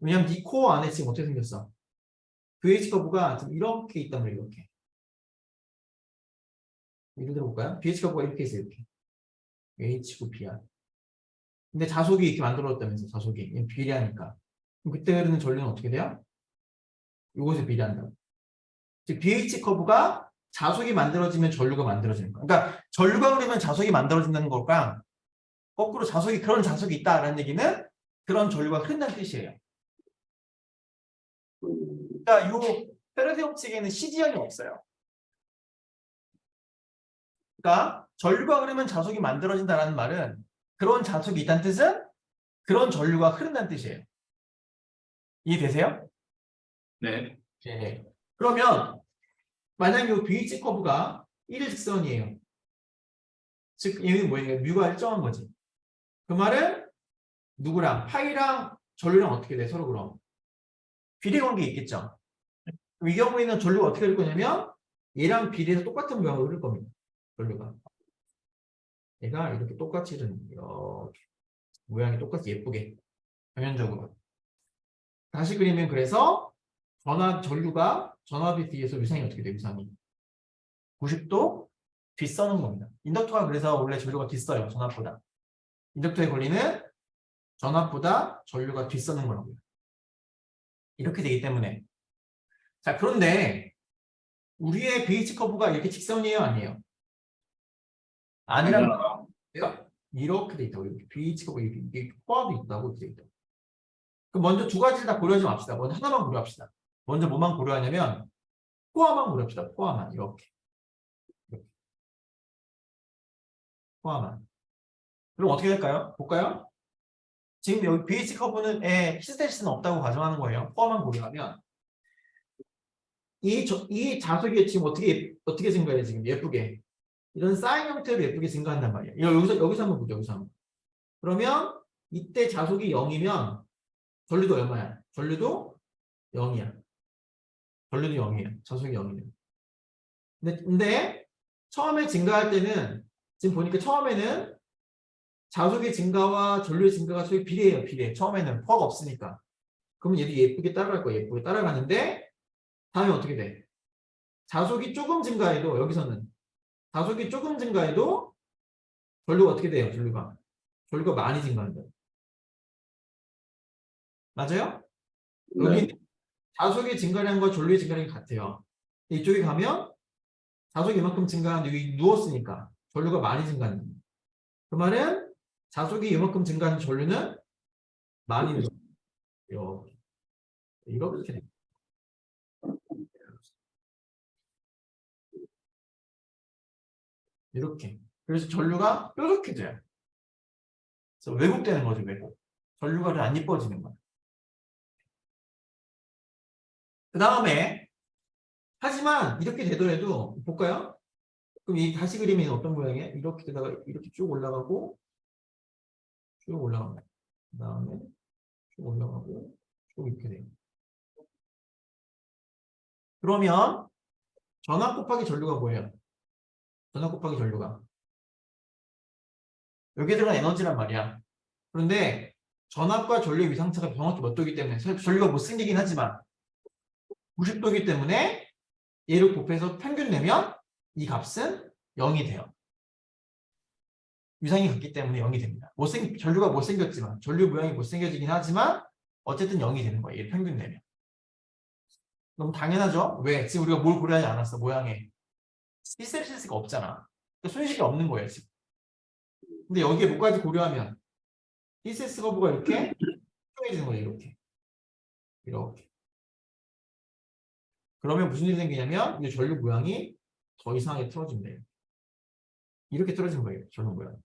[SPEAKER 1] 왜냐면 이 코어 안에 지금 어떻게 생겼어? pH 커브가 지금 이렇게 있단 말이에요. 이렇게. 예를 들어 볼까요? pH 커브가 이렇게 있어요. 이렇게. H9PR. 근데 자속이 이렇게 만들어졌다면서 자속이 비례하니까. 그럼 그때 흐르는 전류는 어떻게 돼요? 이곳에 비례한다고. 즉 pH 커브가 자속이 만들어지면 전류가 만들어지는 거야. 그러니까 전류가 흐르면 자속이 만들어진다는 거랑 거꾸로 자속이 그런 자속이 있다라는 얘기는 그런 전류가 흐른다는 뜻이에요. 그러니까 이 페르세 법칙에는 CD형이 없어요. 그러니까 전류가 흐르면 자속이 만들어진다는 말은 그런 자속이 있다는 뜻은 그런 전류가 흐른다는 뜻이에요. 이해되세요?
[SPEAKER 2] 네.
[SPEAKER 1] 네. 그러면 만약에 이 pH 커브가 일직선이에요. 즉 얘는 뭐예요? 뮤가 일정한 거지. 그 말은 누구랑 파이랑 전류랑 어떻게 돼? 서로 그럼 비례 관계 있겠죠. 그럼 이 경우에는 전류가 어떻게 될 거냐면 얘랑 비례해서 똑같은 모양으로 흐를 겁니다. 전류가 얘가 이렇게 똑같이 흐르는 이렇게 모양이 똑같이 예쁘게 평면적으로 다시 그리면 그래서 전류가 전압에 비해서 위상이 어떻게 돼요? 위상이 90도 뒤서는 겁니다. 인덕터가 그래서 원래 전류가 뒤서요. 전압보다. 인덕터에 걸리는 전압보다 전류가 뒤서는 거라고요. 이렇게 되기 때문에 자 그런데 우리의 pH 커브가 이렇게 직선이에요? 아니에요? 아니란 말이야. 내가 이렇게 돼 있다고. 이렇게 pH 커브 이렇게 포함이 있다고 이렇게 돼 있다고. 그럼 먼저 두 가지를 다 고려하지 맙시다. 먼저 하나만 고려합시다. 먼저 뭐만 고려하냐면 포화만 고려합시다. 포화만 이렇게. 포화만. 그럼 어떻게 될까요? 볼까요? 지금 여기 pH 커브는 히스테시스는 없다고 가정하는 거예요. 포화만 고려하면 이 자석이 지금 어떻게 증가해 지금 예쁘게 이런 사인 형태로 예쁘게 증가한단 말이야. 여기서 한번 보죠. 여기서 한번. 그러면 이때 자속이 0이면 전류도 얼마야? 전류도 0이야. 전류도 0이야. 자속이 0이면. 근데 처음에 증가할 때는 지금 보니까 처음에는 자속의 증가와 전류의 증가가 소위 비례해요. 비례. 처음에는 퍼가 없으니까. 그러면 얘도 예쁘게 따라갈 거야. 예쁘게 따라가는데 다음에 어떻게 돼? 자속이 조금 증가해도 여기서는 자속이 조금 증가해도 전류가 어떻게 돼요? 전류가 많이 증가한다. 맞아요? 여기
[SPEAKER 3] 네.
[SPEAKER 1] 자속의 증가량과 전류의 증가량이 같아요. 이쪽에 가면 자속이 이만큼 증가하는데 여기 누웠으니까 전류가 많이 증가한다. 그 말은 자속이 이만큼 증가하는 전류는 많이 늘어요. 이렇게 돼요. 이렇게. 그래서 전류가 뾰족해져요. 그래서 왜곡되는 거죠, 왜곡. 전류가 안 예뻐지는 거예요. 그 다음에 하지만 이렇게 되더라도 볼까요? 그럼 이 다시 그리면 어떤 모양이에요? 이렇게 되다가 이렇게 쭉 올라가고 쭉 올라가고 그 다음에 쭉 올라가고 쭉 이렇게 돼요. 그러면 전압 곱하기 전류가 뭐예요? 전압 곱하기 전류가 여기에 들어간 에너지란 말이야. 그런데 전압과 전류의 위상차가 정확히 몇 도이기 때문에 전류가 못생기긴 하지만 90도이기 때문에 얘를 곱해서 평균 내면 이 값은 0이 돼요. 위상이 같기 때문에 0이 됩니다. 전류가 못생겼지만 전류 모양이 못생겨지긴 하지만 어쨌든 0이 되는 거예요. 얘를 평균 내면. 너무 당연하죠? 왜? 지금 우리가 뭘 고려하지 않았어. 모양에. 히스테리시스가 없잖아. 그러니까 손실이 없는 거예요. 지금. 근데 여기에 뭐까지 고려하면 히스테리시스 거부가 이렇게 통해지는 거예요. 이렇게. 이렇게. 그러면 무슨 일이 생기냐면 이 전류 모양이 더 이상하게 틀어진대요. 이렇게 틀어진 거예요. 전류 모양.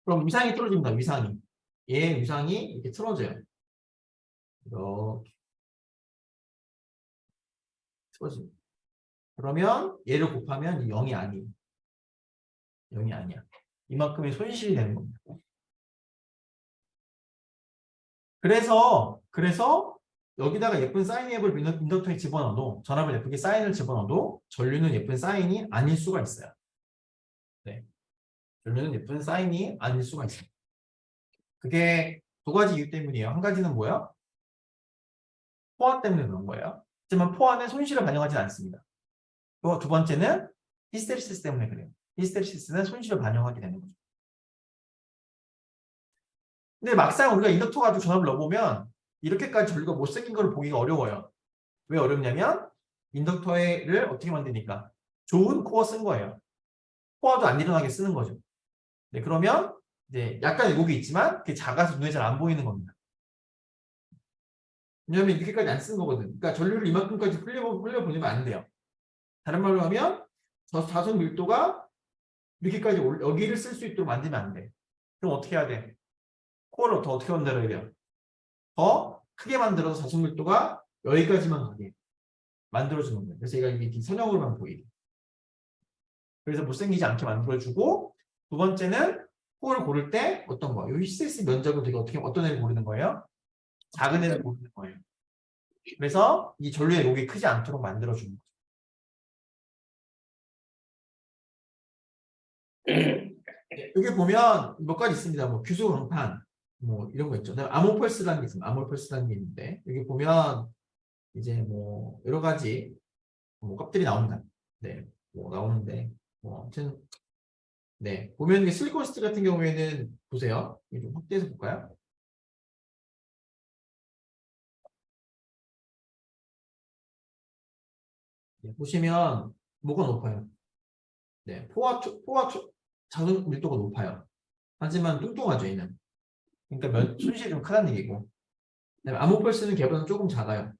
[SPEAKER 1] 그럼 위상이 틀어집니다. 위상이. 얘 위상이 이렇게 틀어져요. 이렇게 틀어집니다. 그러면 얘를 곱하면 0이 아니에요. 0이 아니야. 이만큼의 손실이 되는 겁니다. 그래서 여기다가 예쁜 사인 앱을 인덕터에 집어넣어도 전압을 예쁘게 사인을 집어넣어도 전류는 예쁜 사인이 아닐 수가 있어요. 네. 전류는 예쁜 사인이 아닐 수가 있어요. 그게 두 가지 이유 때문이에요. 한 가지는 뭐야? 포화 때문에 그런 거예요. 하지만 포화는 손실을 반영하지 않습니다. 또 두 번째는 히스테리시스 때문에 그래요. 히스테리시스는 손실을 반영하게 되는 거죠. 근데 막상 우리가 인덕터 가지고 전압을 넣어보면 이렇게까지 전류가 못생긴 걸 보기가 어려워요. 왜 어렵냐면 인덕터를 어떻게 만드니까 좋은 코어 쓴 거예요. 코어도 안 일어나게 쓰는 거죠. 네, 그러면 이제 약간 왜곡이 있지만 그게 작아서 눈에 잘 안 보이는 겁니다. 왜냐하면 이렇게까지 안 쓰는 거거든. 그러니까 전류를 이만큼까지 흘려보내면 안 돼요. 다른 말로 하면 자석 밀도가 이렇게까지 여기를 쓸 수 있도록 만들면 안 돼. 그럼 어떻게 해야 돼? 코어를 더 어떻게 만들어야 돼요? 더 크게 만들어서 자석 밀도가 여기까지만 가게 만들어주는 거예요. 그래서 얘가 이게 선형으로만 보이게. 그래서 못생기지 않게 만들어주고 두 번째는 코어를 고를 때 어떤 거? 이 히스테리시스 면적을 되게 어떤 애를 고르는 거예요? 작은 애를 고르는 거예요. 그래서 이 전류의 녹이 크지 않도록 만들어주는 거죠. 여기 보면 몇 가지 있습니다. 뭐 규소 강판 뭐 이런 거 있죠. 아모펄스라는 게 있습니다. 아모펄스라는 게 있는데 여기 보면 이제 뭐 여러 가지 뭐 껍질이 나옵니다. 네, 뭐 나오는데 뭐 아무튼 네 보면 이게 실리콘 스틸 같은 경우에는 보세요. 이게 좀 확대해서 볼까요? 네, 보시면 뭐가 높아요? 네, 자석 밀도가 높아요. 하지만 뚱뚱하죠, 얘는. 그러니까 손실이 좀 크다는 얘기고. 그다음에 아모펄스는 개보다는 조금 작아요.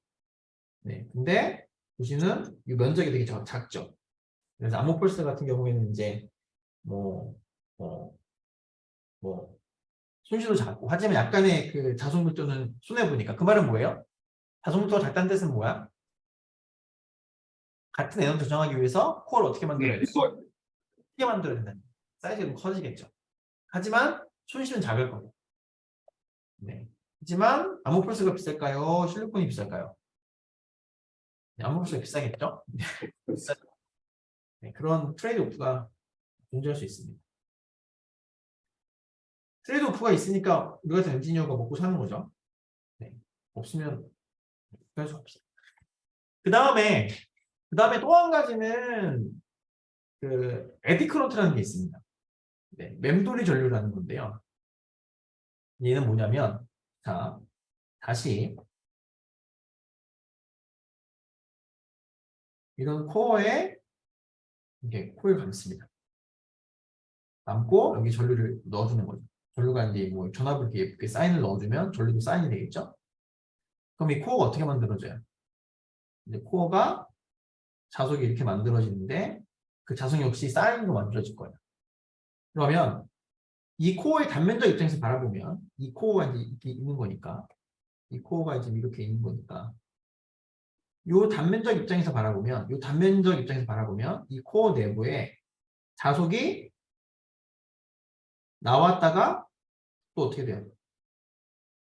[SPEAKER 1] 네, 근데 보시면 이 면적이 되게 작죠. 그래서 아모펄스 같은 경우에는 이제 뭐, 뭐, 뭐 손실도 작고 하지만 약간의 그 자석 밀도는 손해 보니까 그 말은 뭐예요? 자석 밀도가 작다는 뜻은 뭐야? 같은 에너지 조정하기 위해서 코어를 어떻게 만들어야 돼? 크게 만들어야 된다는 거예요. 사이즈가 좀 커지겠죠. 하지만 손실은 작을 거고. 네. 하지만 아모펄스가 비쌀까요? 실리콘이 비쌀까요? 네, 아모펄스가 비싸겠죠? 네, 그런 트레이드 오프가 존재할 수 있습니다. 트레이드 오프가 있으니까 우리 같은 엔지니어가 먹고 사는 거죠. 네. 없으면 할 수 없어요. 그 다음에 또 한 가지는 그 에디 커런트라는 게 있습니다. 네, 맴돌이 전류라는 건데요. 얘는 뭐냐면 자 다시 이런 코어에 이렇게 코일 감습니다. 감고 여기 전류를 넣어주는 거죠. 전류가 이제 뭐 전압을 이렇게 예쁘게 사인을 넣어주면 전류도 사인이 되겠죠. 그럼 이 코어가 어떻게 만들어져요? 이제 코어가 자석이 이렇게 만들어지는데 그 자석 역시 사인으로 만들어질 거예요. 그러면 이 코어의 단면적 입장에서 바라보면 이 코어가 이제 이렇게 있는 거니까 이 코어가 이제 이렇게 있는 거니까 이 단면적 입장에서 바라보면 이 코어 내부에 자석이 나왔다가 또 어떻게 돼요?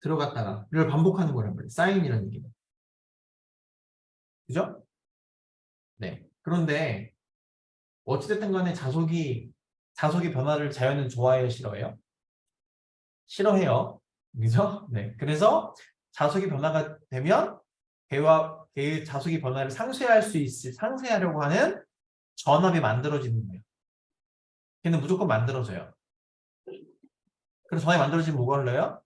[SPEAKER 1] 들어갔다가를 반복하는 거란 말이에요. 사인이라는 얘기는. 그죠? 네. 그런데 어찌됐든 간에 자석이 변화를 자연은 좋아해요, 싫어해요? 싫어해요. 그죠? 네. 그래서 자석이 변화가 되면 개의 자석이 변화를 상쇄하려고 하는 전압이 만들어지는 거예요. 걔는 무조건 만들어져요. 그래서 전압이 만들어지면 뭐가 흘러요?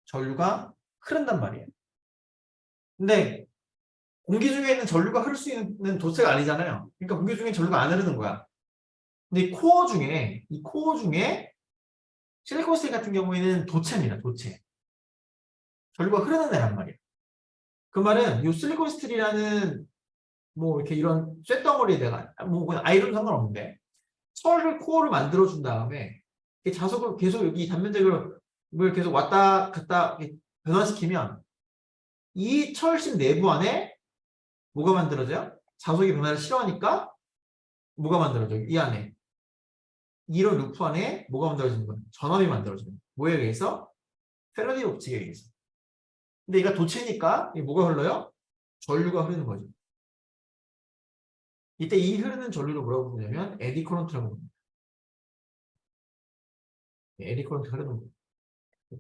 [SPEAKER 1] 전류가 흐른단 말이에요. 근데 공기 중에는 전류가 흐를 수 있는 도체가 아니잖아요. 그러니까 공기 중에 전류가 안 흐르는 거야. 근데 이 코어 중에 실리콘 스틸 같은 경우에는 도체입니다. 도체. 전류가 흐르는 애란 말이에요. 그 말은 이 실리콘 스틸이라는 뭐 이렇게 이런 쇳덩어리에다가 뭐 그냥 아이론 상관없는데 철을 코어를 만들어준 다음에 자석을 계속 여기 단면적을 계속 왔다 갔다 변화시키면 이 철심 내부 안에 뭐가 만들어져요? 자석이 변화를 싫어하니까 뭐가 만들어져요? 이 안에 이런 루프 안에 뭐가 만들어지는 거예요? 전압이 만들어지는 거예요. 뭐에 의해서? 패러데이 법칙에 의해서. 근데 얘가 도체니까 이게 뭐가 흘러요? 전류가 흐르는 거죠. 이때 이 흐르는 전류를 뭐라고 부르냐면 에디 커런트라고 부릅니다. 에디 커런트 흐르는 거.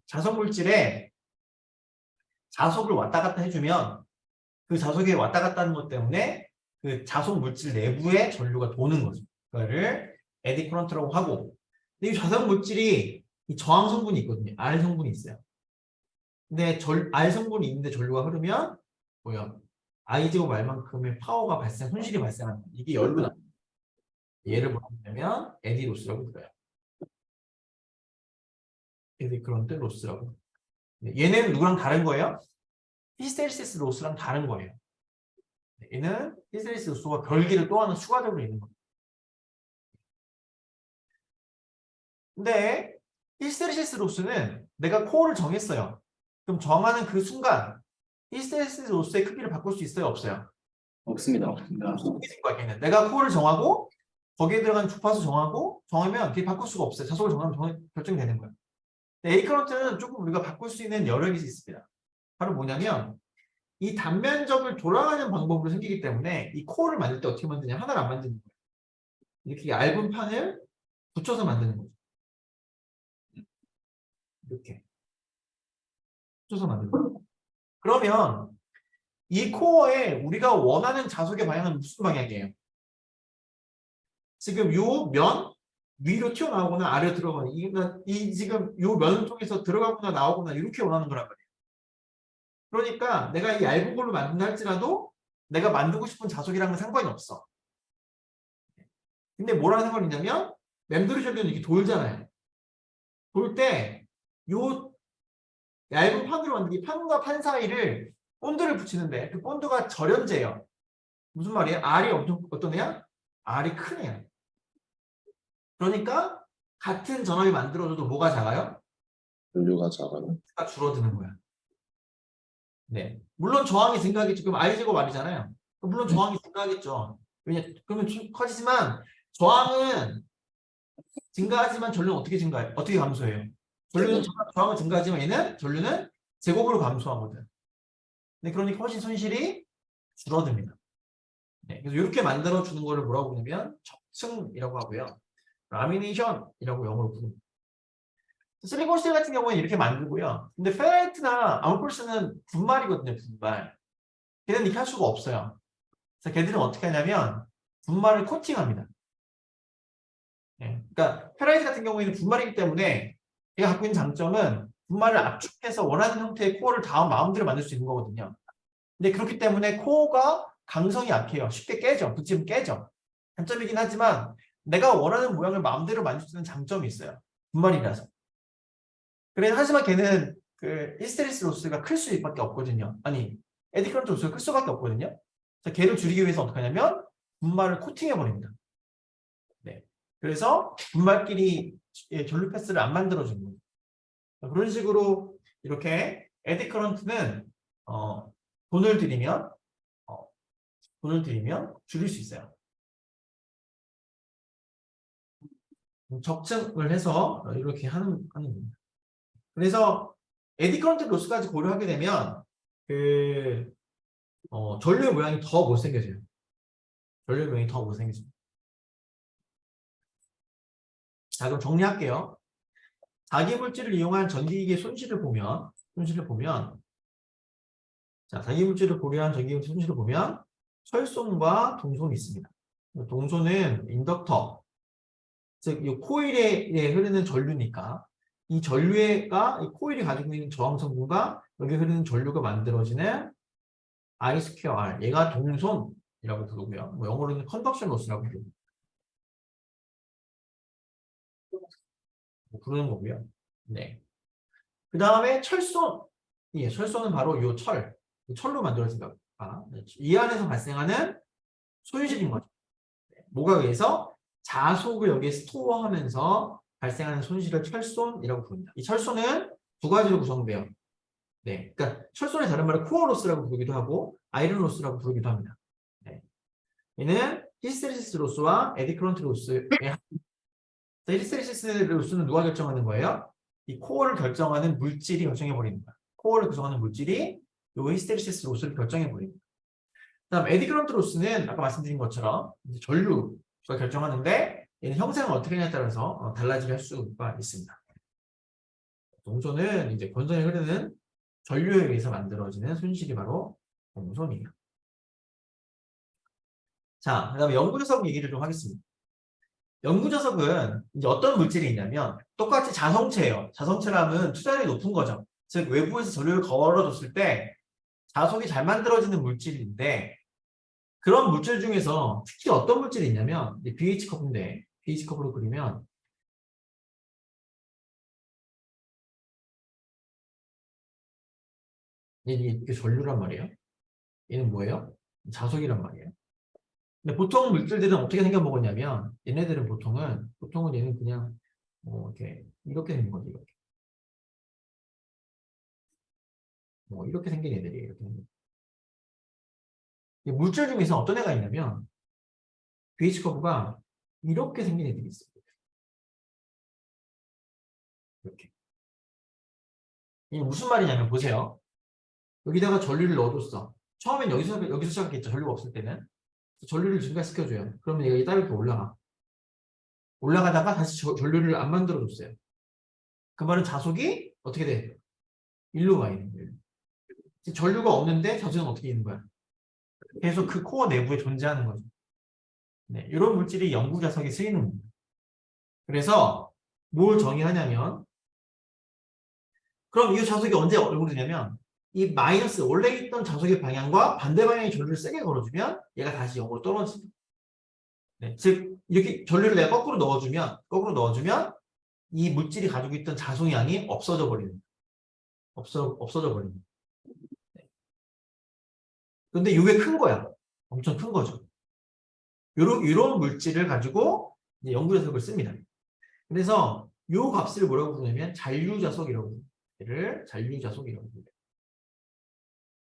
[SPEAKER 1] 자석 물질에 자석을 왔다 갔다 해주면 그 자석이 왔다 갔다 하는 것 때문에 그 자석 물질 내부에 전류가 도는 거죠. 그거를 에디 커런트라고 하고, 근데 이 자석 물질이 이 저항 성분이 있거든요. R 성분이 있어요. 근데 R 성분이 있는데 전류가 흐르면 뭐야? I제곱 R만큼의 파워가 손실이 발생한다. 이게 열로 납니다. 얘를 뭐라고 하냐면 에디 로스라고 불러요. 에디 커런트 로스라고. 얘는 누구랑 다른 거예요? 히스테리시스 로스랑 다른 거예요. 얘는 히스테리시스 로스가 별개를 또 하나 추가적으로 있는 거예요. 근데 히스테리시스 로스는 내가 코어를 정했어요. 그럼 정하는 그 순간 히스테리시스 로스의 크기를 바꿀 수 있어요? 없어요?
[SPEAKER 2] 없습니다.
[SPEAKER 1] 내가 코어를 정하고 거기에 들어간 주파수 정하면 그게 바꿀 수가 없어요. 자석을 정하면 결정되는 거예요. A 커런트는 조금 우리가 바꿀 수 있는 여력이 있습니다. 바로 뭐냐면 이 단면적을 돌아가는 방법으로 생기기 때문에 이 코어를 만들 때 어떻게 만드냐? 하나를 안 만드는 거예요. 이렇게 얇은 판을 붙여서 만드는 거죠. 이렇게 붙여서 만드는 거예요. 그러면 이 코어에 우리가 원하는 자석의 방향은 무슨 방향이에요? 지금 요 면 위로 튀어나오거나 아래로 들어가거나 이 지금 요 면을 통해서 들어가거나 나오거나 이렇게 원하는 거란 말이에요. 그러니까 내가 이 얇은 걸로 만든다 할지라도 내가 만들고 싶은 자석이랑은 상관이 없어. 근데 뭐라는 상관이 있냐면 맴돌이 전류는 이렇게 돌잖아요. 돌 때 요 얇은 판으로 만든 이 판과 판 사이를 본드를 붙이는데 그 본드가 절연제예요. 무슨 말이에요? R이 어떤 애야? R이 큰 애야. 그러니까 같은 전압이 만들어져도 뭐가 작아요?
[SPEAKER 3] 전류가 작아요.
[SPEAKER 1] 가 줄어드는 거야. 네. 물론 저항이 증가하겠죠. 그럼 I제곱 R이잖아요. 물론 저항이 증가하겠죠. 그러면 커지지만 저항은 증가하지만 전류는 어떻게 증가해요? 어떻게 감소해요? 전류는 저항은 증가하지만 얘는 전류는 제곱으로 감소하거든. 네, 그러니까 훨씬 손실이 줄어듭니다. 네, 그래서 이렇게 만들어 주는 거를 뭐라고 부르냐면 적층이라고 하고요. 라미네이션이라고 영어로 부릅니다. 실리콘 스틸 같은 경우는 이렇게 만들고요. 근데 페레이트나 아모폴스는 분말이거든요, 분말. 걔는 이렇게 할 수가 없어요. 그래서 걔들은 어떻게 하냐면 분말을 코팅합니다. 네, 그러니까 페레이트 같은 경우에는 분말이기 때문에 얘가 갖고 있는 장점은 분말을 압축해서 원하는 형태의 코어를 다 마음대로 만들 수 있는 거거든요. 근데 그렇기 때문에 코어가 강성이 약해요. 쉽게 깨져. 붙이면 깨져. 단점이긴 하지만 내가 원하는 모양을 마음대로 만들 수 있는 장점이 있어요. 분말이라서. 그래서 하지만 걔는 그 히스테리시스 로스가 클 수밖에 없거든요. 아니, 에디 커런트 로스가 클 수밖에 없거든요. 그래서 걔를 줄이기 위해서 어떻게 하냐면 분말을 코팅해 버립니다. 네. 그래서 분말끼리 전류 패스를 안 만들어 주는 거예요. 그런 식으로 이렇게 에디 커런트는 돈을 들이면 줄일 수 있어요. 적층을 해서 이렇게 하는 겁니다. 그래서 에디 커런트 로스까지 고려하게 되면 그 전류의 모양이 더 못생겨져요. 전류의 모양이 더 못생겨집니다. 자, 그럼 정리할게요. 자기 물질을 이용한 전기기의 손실을 보면 자, 자기 물질을 고려한 전기기의 손실을 보면 철손과 동손이 있습니다. 동손은 인덕터, 즉 이 코일에 흐르는 전류니까 이 전류가 이 코일이 가지고 있는 저항 성분과 여기 흐르는 전류가 만들어지는 I²R, 얘가 동손이라고 부르고요. 뭐 영어로는 컨덕션 로스라고 부르는 거고요. 네. 그 다음에 철손. 예, 철손은 바로 이 철로 만들어진 겁니다. 이 안에서 발생하는 손실인 거죠. 뭐가 의해서 자속을 여기에 스토어하면서 발생하는 손실을 철손이라고 부릅니다. 이 철손은 두 가지로 구성돼요. 네, 그러니까 철손의 다른 말은 코어 로스라고 부르기도 하고 아이런 로스라고 부르기도 합니다. 네. 얘는 히스테리시스 로스와 에디 커런트 로스의 히스테리시스 로스는 누가 결정하는 거예요? 이 코어를 결정하는 물질이 결정해 버리는 거야. 코어를 구성하는 물질이 요 히스테리시스 로스를 결정해 버립니다. 그다음 에디크런트 로스는 아까 말씀드린 것처럼 이제 전류가 결정하는데 얘는 형상을 어떻게 하냐에 따라서 달라지게 할 수가 있습니다. 동선은 이제 권선에 흐르는 전류에 의해서 만들어지는 손실이 바로 동선이에요. 자, 그다음에 영구자석 얘기를 좀 하겠습니다. 영구자석은 이제 어떤 물질이 있냐면 똑같이 자성체예요. 자성체라면 투자율이 높은 거죠. 즉 외부에서 전류를 걸어줬을 때 자석이 잘 만들어지는 물질인데 그런 물질 중에서 특히 어떤 물질이 있냐면 BH 커브인데 BH 커브로 그리면 이게 전류란 말이에요. 얘는 뭐예요? 자석이란 말이에요. 근데 보통 물질들은 어떻게 생겨 먹었냐면 얘네들은 보통은 얘는 그냥 뭐 이렇게 생긴 거지 이렇게. 뭐 이렇게 생긴 애들이 이렇게 생긴. 물질 중에서 어떤 애가 있냐면 BH 커브가 이렇게 생긴 애들이 있어요. 이렇게. 이게 무슨 말이냐면 보세요. 여기다가 전류를 넣어줬어. 처음엔 여기서 시작했죠. 전류가 없을 때는. 전류를 증가시켜줘요. 그러면 얘가 이따 이렇게 올라가. 올라가다가 다시 전류를 안 만들어줬어요. 그 말은 자속이 어떻게 돼? 일로 가 있는 거예요. 전류가 없는데 자속은 어떻게 있는 거야? 계속 그 코어 내부에 존재하는 거죠. 네, 이런 물질이 영구자석에 쓰이는 겁니다. 그래서 뭘 정의하냐면 그럼 이 자석이 언제 오르냐면 이 마이너스 원래 있던 자석의 방향과 반대 방향의 전류를 세게 걸어주면 얘가 다시 0으로 떨어집니다. 네, 즉 이렇게 전류를 내가 거꾸로 넣어주면 이 물질이 가지고 있던 자성량이 없어져 버립니다. 없어져 버립니다. 네. 근데 이게 큰 거야. 엄청 큰 거죠. 이런 물질을 가지고 이제 영구자석을 씁니다. 그래서 이 값을 뭐라고 부르냐면 잔류자석이라고 부릅니다. 얘를 잔류자석이라고 부릅니다.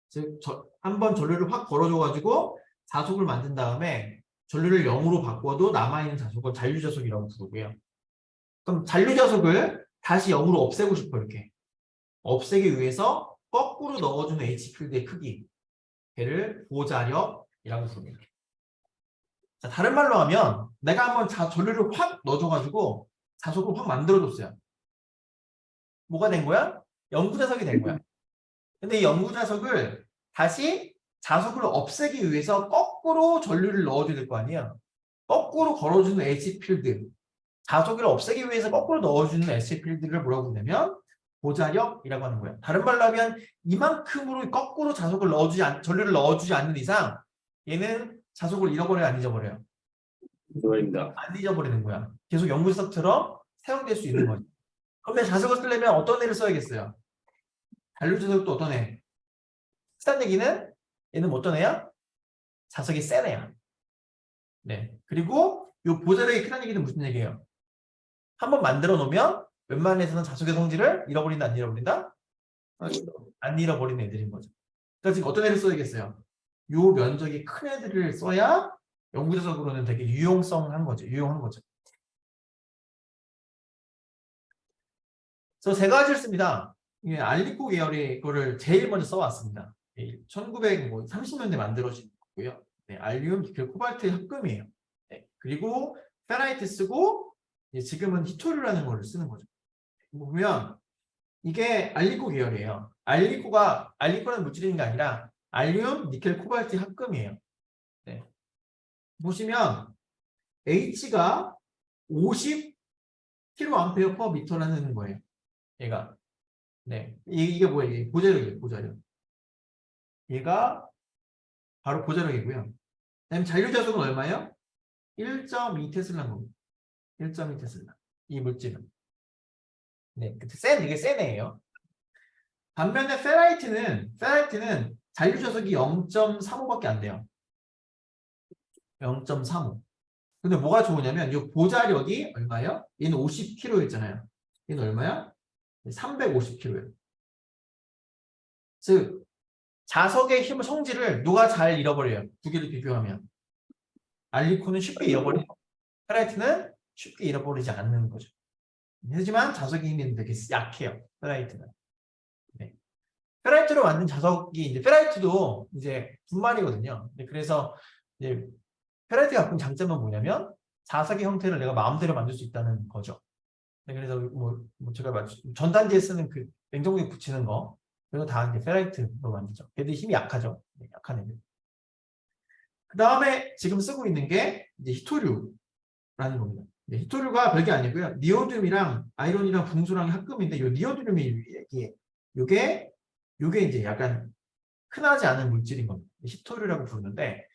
[SPEAKER 1] 즉 한번 전류를 확 걸어줘가지고 자속을 만든 다음에 전류를 0으로 바꿔도 남아있는 자속을 잔류자석이라고 부르고요. 그럼 잔류자석을 다시 0으로 없애고 싶어 이렇게. 없애기 위해서 거꾸로 넣어주는 H필드의 크기 걔를 보자력이라고 부릅니다. 자, 다른 말로 하면 내가 한번 전류를 확 넣어줘가지고 자석을 확 만들어줬어요. 뭐가 된 거야? 영구자석이 된 거야. 근데 이 영구자석을 다시 자석을 없애기 위해서 거꾸로 전류를 넣어줘야 될 거 아니에요. 거꾸로 걸어주는 H필드. 자석을 없애기 위해서 거꾸로 넣어주는 H필드를 뭐라고 부르냐면 보자력이라고 하는 거예요. 다른 말로 하면 이만큼으로 거꾸로 전류를 넣어주지 않는 이상 얘는 자석을 잃어버려요, 안 잊어버려요?
[SPEAKER 3] 이거입니다.
[SPEAKER 1] 안 잊어버리는 거야. 계속 영구자석처럼 사용될 수 있는 거죠. 그럼 내가 자석을 쓰려면 어떤 애를 써야겠어요? 잔류자석도 어떤 애? 쓰다는 얘기는 얘는 어떤 애야? 자석이 센 애야. 네. 그리고 이 보자력이 크다는 얘기는 무슨 얘기예요? 한번 만들어 놓으면 웬만해서는 자석의 성질을 잃어버린다, 안 잃어버린다?
[SPEAKER 3] 아니다.
[SPEAKER 1] 안 잃어버리는 애들인 거죠. 그러니까 지금 어떤 애를 써야겠어요? 요 면적이 큰 애들을 써야 영구자석으로는 되게 유용한 거죠. 그래서 세 가지를 씁니다. 이게 알리코 계열의 거를 제일 먼저 써왔습니다. 1930년대 만들어진 거고요. 네, 알륨, 니켈, 코발트의 합금이에요. 네, 그리고 페라이트 쓰고 지금은 히토류라는 거를 쓰는 거죠. 보면 이게 알리코 계열이에요. 알리코는 물질인 게 아니라 알륨, 니켈, 코발트 합금이에요. 네. 보시면 H가 50kA/m라는 거예요. 얘가. 네. 이게 뭐예요? 보자력이에요. 보자력. 얘가 바로 보자력이고요. 그다음에 잔류자석은 얼마예요? 1.2 테슬라인 겁니다. 1.2 테슬라. 이 물질은. 네. 이게 센 애예요. 반면에 페라이트는 잔류자석이 0.35밖에 안 돼요. 0.35. 근데 뭐가 좋으냐면 이 보자력이 얼마예요? 얘는 50kg였잖아요. 얘는 얼마야? 350kg예요. 즉 자석의 힘 성질을 누가 잘 잃어버려요? 두 개를 비교하면 알리코는 쉽게 잃어버리고 페라이트는 쉽게 잃어버리지 않는 거죠. 하지만 자석의 힘이 되게 약해요. 페라이트는. 네. 페라이트로 만든 자석이 이제 페라이트도 이제 분말이거든요. 그래서 이제 페라이트가 갖고 있는 장점은 뭐냐면 자석의 형태를 내가 마음대로 만들 수 있다는 거죠. 그래서 뭐 제가 전단지에 쓰는 그 냉동고에 붙이는 거 그리고 다 이제 페라이트로 만들죠. 걔들이 힘이 약하죠. 약한 애들. 그 다음에 지금 쓰고 있는 게 이제 히토류라는 겁니다. 히토류가 별게 아니고요. 니오듐이랑 아이론이랑 붕소랑이 합금인데 요 니오듐이 요게 이제 약간 흔하지 않은 물질인 겁니다. 히토류라고 부르는데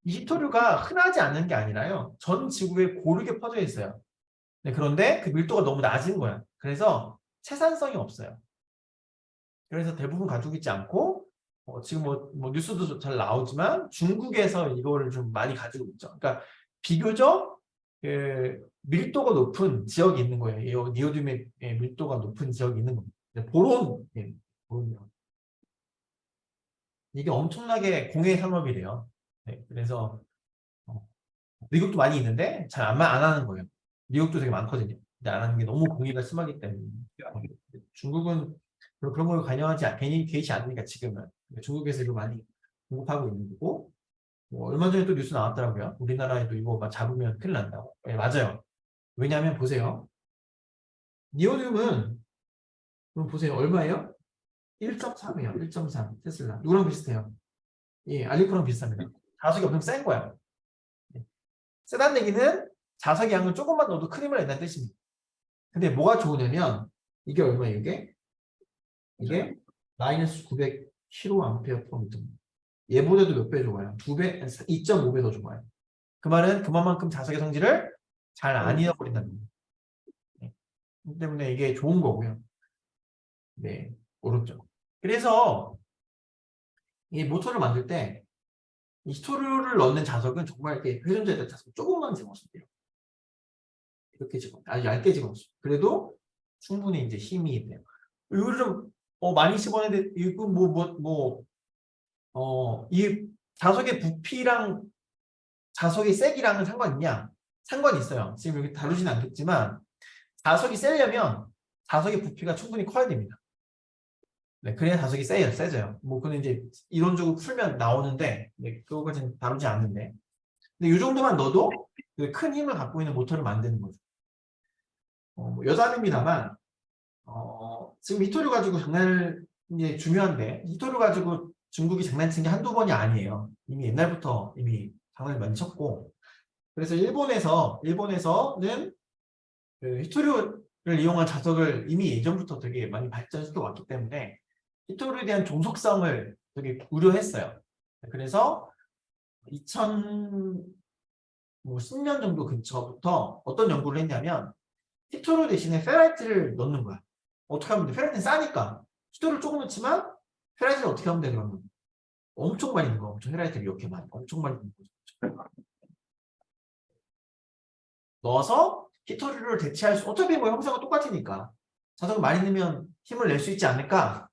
[SPEAKER 1] 이 히토류가 흔하지 않은 게 아니라요. 전 지구에 고르게 퍼져 있어요. 그런데 그 밀도가 너무 낮은 거야. 그래서 채산성이 없어요. 그래서 대부분 가지고 있지 않고 지금 뭐 뉴스도 잘 나오지만 중국에서 이거를 좀 많이 가지고 있죠. 그러니까 비교적 그 밀도가 높은 지역이 있는 거예요. 니오듐의 밀도가 높은 지역이 있는 겁니다. 보론, 보론이요. 이게 엄청나게 공해 산업이래요. 그래서 미국도 많이 있는데 잘 안 하는 거예요. 미국도 되게 많거든요. 근데 안 하는 게 너무 공해가 심하기 때문에 중국은 그런 걸 관여하지 개의치 않으니까 지금은 중국에서 이거 많이 공급하고 있는 거고 얼마 전에 또 뉴스 나왔더라고요. 우리나라에도 이거 잡으면 큰일 난다고. 맞아요. 왜냐하면 보세요. 니오듐은 그럼 보세요. 얼마예요? 1.3이에요. 1.3 테슬라. 누구랑 비슷해요? 예, 알리코랑 비슷합니다. 자석이 엄청 센 거야. 세다는 얘기는 자석의 양을 조금만 넣어도 큰 힘을 낸다는 뜻입니다. 근데 뭐가 좋으냐면 이게 얼마예요? 이게 마이너스 900kAh. 얘보다도 몇 배 좋아요? 2.5배 더 좋아요. 그 말은 그만큼 자석의 성질을 잘 안 잃어버린다는 겁니다. 그렇기 때문에 이게 좋은 거고요. 네, 어렵죠. 그래서 이 모터를 만들 때 이 히토류를 넣는 자석은 정말 이렇게 회전자에다 자석 조금만 집어넣으면 돼요. 이렇게 아주 얇게 집어넣어요. 그래도 충분히 이제 힘이 돼요. 이걸 좀 많이 집어넣는데 이거 이 자석의 부피랑 자석의 세기랑은 상관있냐? 상관이 있어요. 지금 여기 다루지는 않겠지만 자석이 세려면 자석의 부피가 충분히 커야 됩니다. 네, 그래야 자석이 세져요. 그건 이제 이론적으로 풀면 나오는데, 그거까지는 다루지 않는데. 근데 이 정도만 넣어도 큰 힘을 갖고 있는 모터를 만드는 거죠. 여담입니다만, 지금 히토류 가지고 이제 중요한데, 히토류 가지고 중국이 장난친 게 한두 번이 아니에요. 이미 옛날부터 이미 장난을 많이 쳤고, 그래서 일본에서는 그 히토류를 이용한 자석을 이미 예전부터 되게 많이 발전시켜 왔기 때문에 히토류에 대한 종속성을 되게 우려했어요. 그래서 2010년 정도 근처부터 어떤 연구를 했냐면 히토류 대신에 페라이트를 넣는 거야. 어떻게 하면 돼? 페라이트는 싸니까 히토류를 조금 넣지만 페라이트를 어떻게 하면 돼? 그러면 엄청 많이 넣는 거. 페라이트를 이렇게 엄청 많이 넣는 거죠. 넣어서 히토류를 대체할 수, 어차피 형상은 똑같으니까 자석을 많이 넣으면 힘을 낼 수 있지 않을까?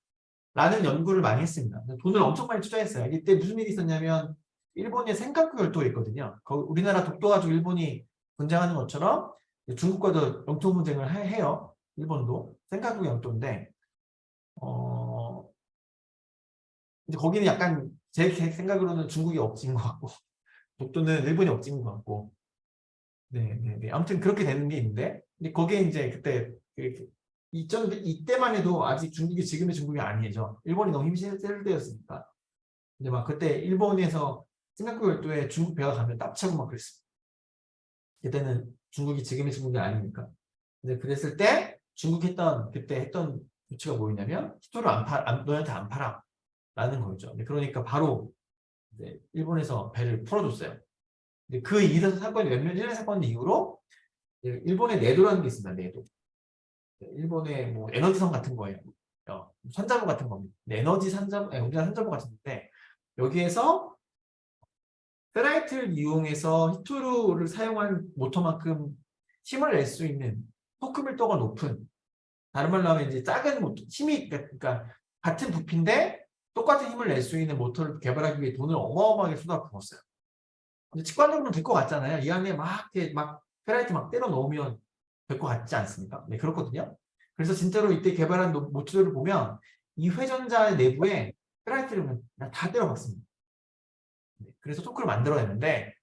[SPEAKER 1] 라는 연구를 많이 했습니다. 돈을 엄청 많이 투자했어요. 이때 무슨 일이 있었냐면 일본에 센카쿠 열도가 있거든요. 우리나라 독도 가지고 일본이 분쟁하는 것처럼 중국과도 영토 분쟁을 해요. 일본도 센카쿠 열도인데 이제 거기는 약간 제 생각으로는 중국이 억지인 것 같고 독도는 일본이 억지인 것 같고 아무튼 그렇게 되는 게 있는데 거기에 이제 그때 이때만 해도 아직 중국이 지금의 중국이 아니죠. 일본이 너무 힘이 셀 때였으니까. 근데 그때 일본에서 싱가포르 열도에 중국 배가 가면 납치하고 그랬어요. 그때는 중국이 지금의 중국이 아니니까. 근데 그랬을 때 그때 했던 조치가 뭐였냐면 히토를 너한테 안 팔아 라는 거죠. 그러니까 바로 이제 일본에서 배를 풀어줬어요. 근데 그 사건이 일련의 사건 이후로 일본의 내도라는 게 있습니다. 내도. 일본의 에너지선 같은 거예요. 산자부 같은 겁니다. 에너지 산자부, 우리나라 산자부 같은데 여기에서 페라이트를 이용해서 히토류를 사용한 모터만큼 힘을 낼 수 있는 토크 밀도가 높은, 다른 말로 하면 이제 작은 모터, 그러니까 같은 부피인데 똑같은 힘을 낼 수 있는 모터를 개발하기 위해 돈을 어마어마하게 쏟아부었어요. 근데 직관적으로는 될 것 같잖아요. 이 안에 막 페라이트 때려 넣으면 될 것 같지 않습니까? 네, 그렇거든요. 그래서 진짜로 이때 개발한 모터를 보면 이 회전자 내부에 페널티를 그냥 다 때려박습니다. 네, 그래서 토크를 만들어내는데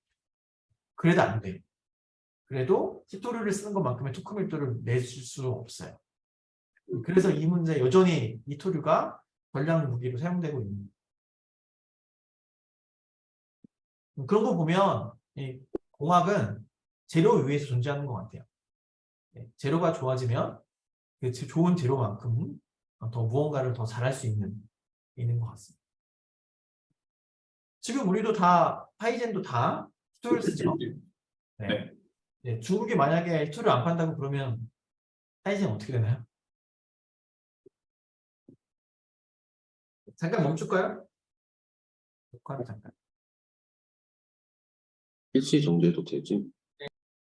[SPEAKER 1] 그래도 안 돼요. 그래도 히토류를 쓰는 것만큼의 토크 밀도를 내줄 수 없어요. 그래서 이 문제 여전히 히토류가 전략 무기로 사용되고 있는 거예요. 그런 거 보면 이 공학은 재료 위에서 존재하는 것 같아요. 네, 재료가 좋아지면 그 좋은 재료만큼 더 무언가를 더 잘할 수 있는 것 같습니다. 지금 우리도 다 파이젠도 다 히토를 쓰죠. 네.
[SPEAKER 2] 네.
[SPEAKER 1] 네, 중국이 만약에 히토를 안 판다고 그러면 파이젠 어떻게 되나요? 잠깐 멈출까요? 녹화를 잠깐.
[SPEAKER 3] 일시 정지해도 되지?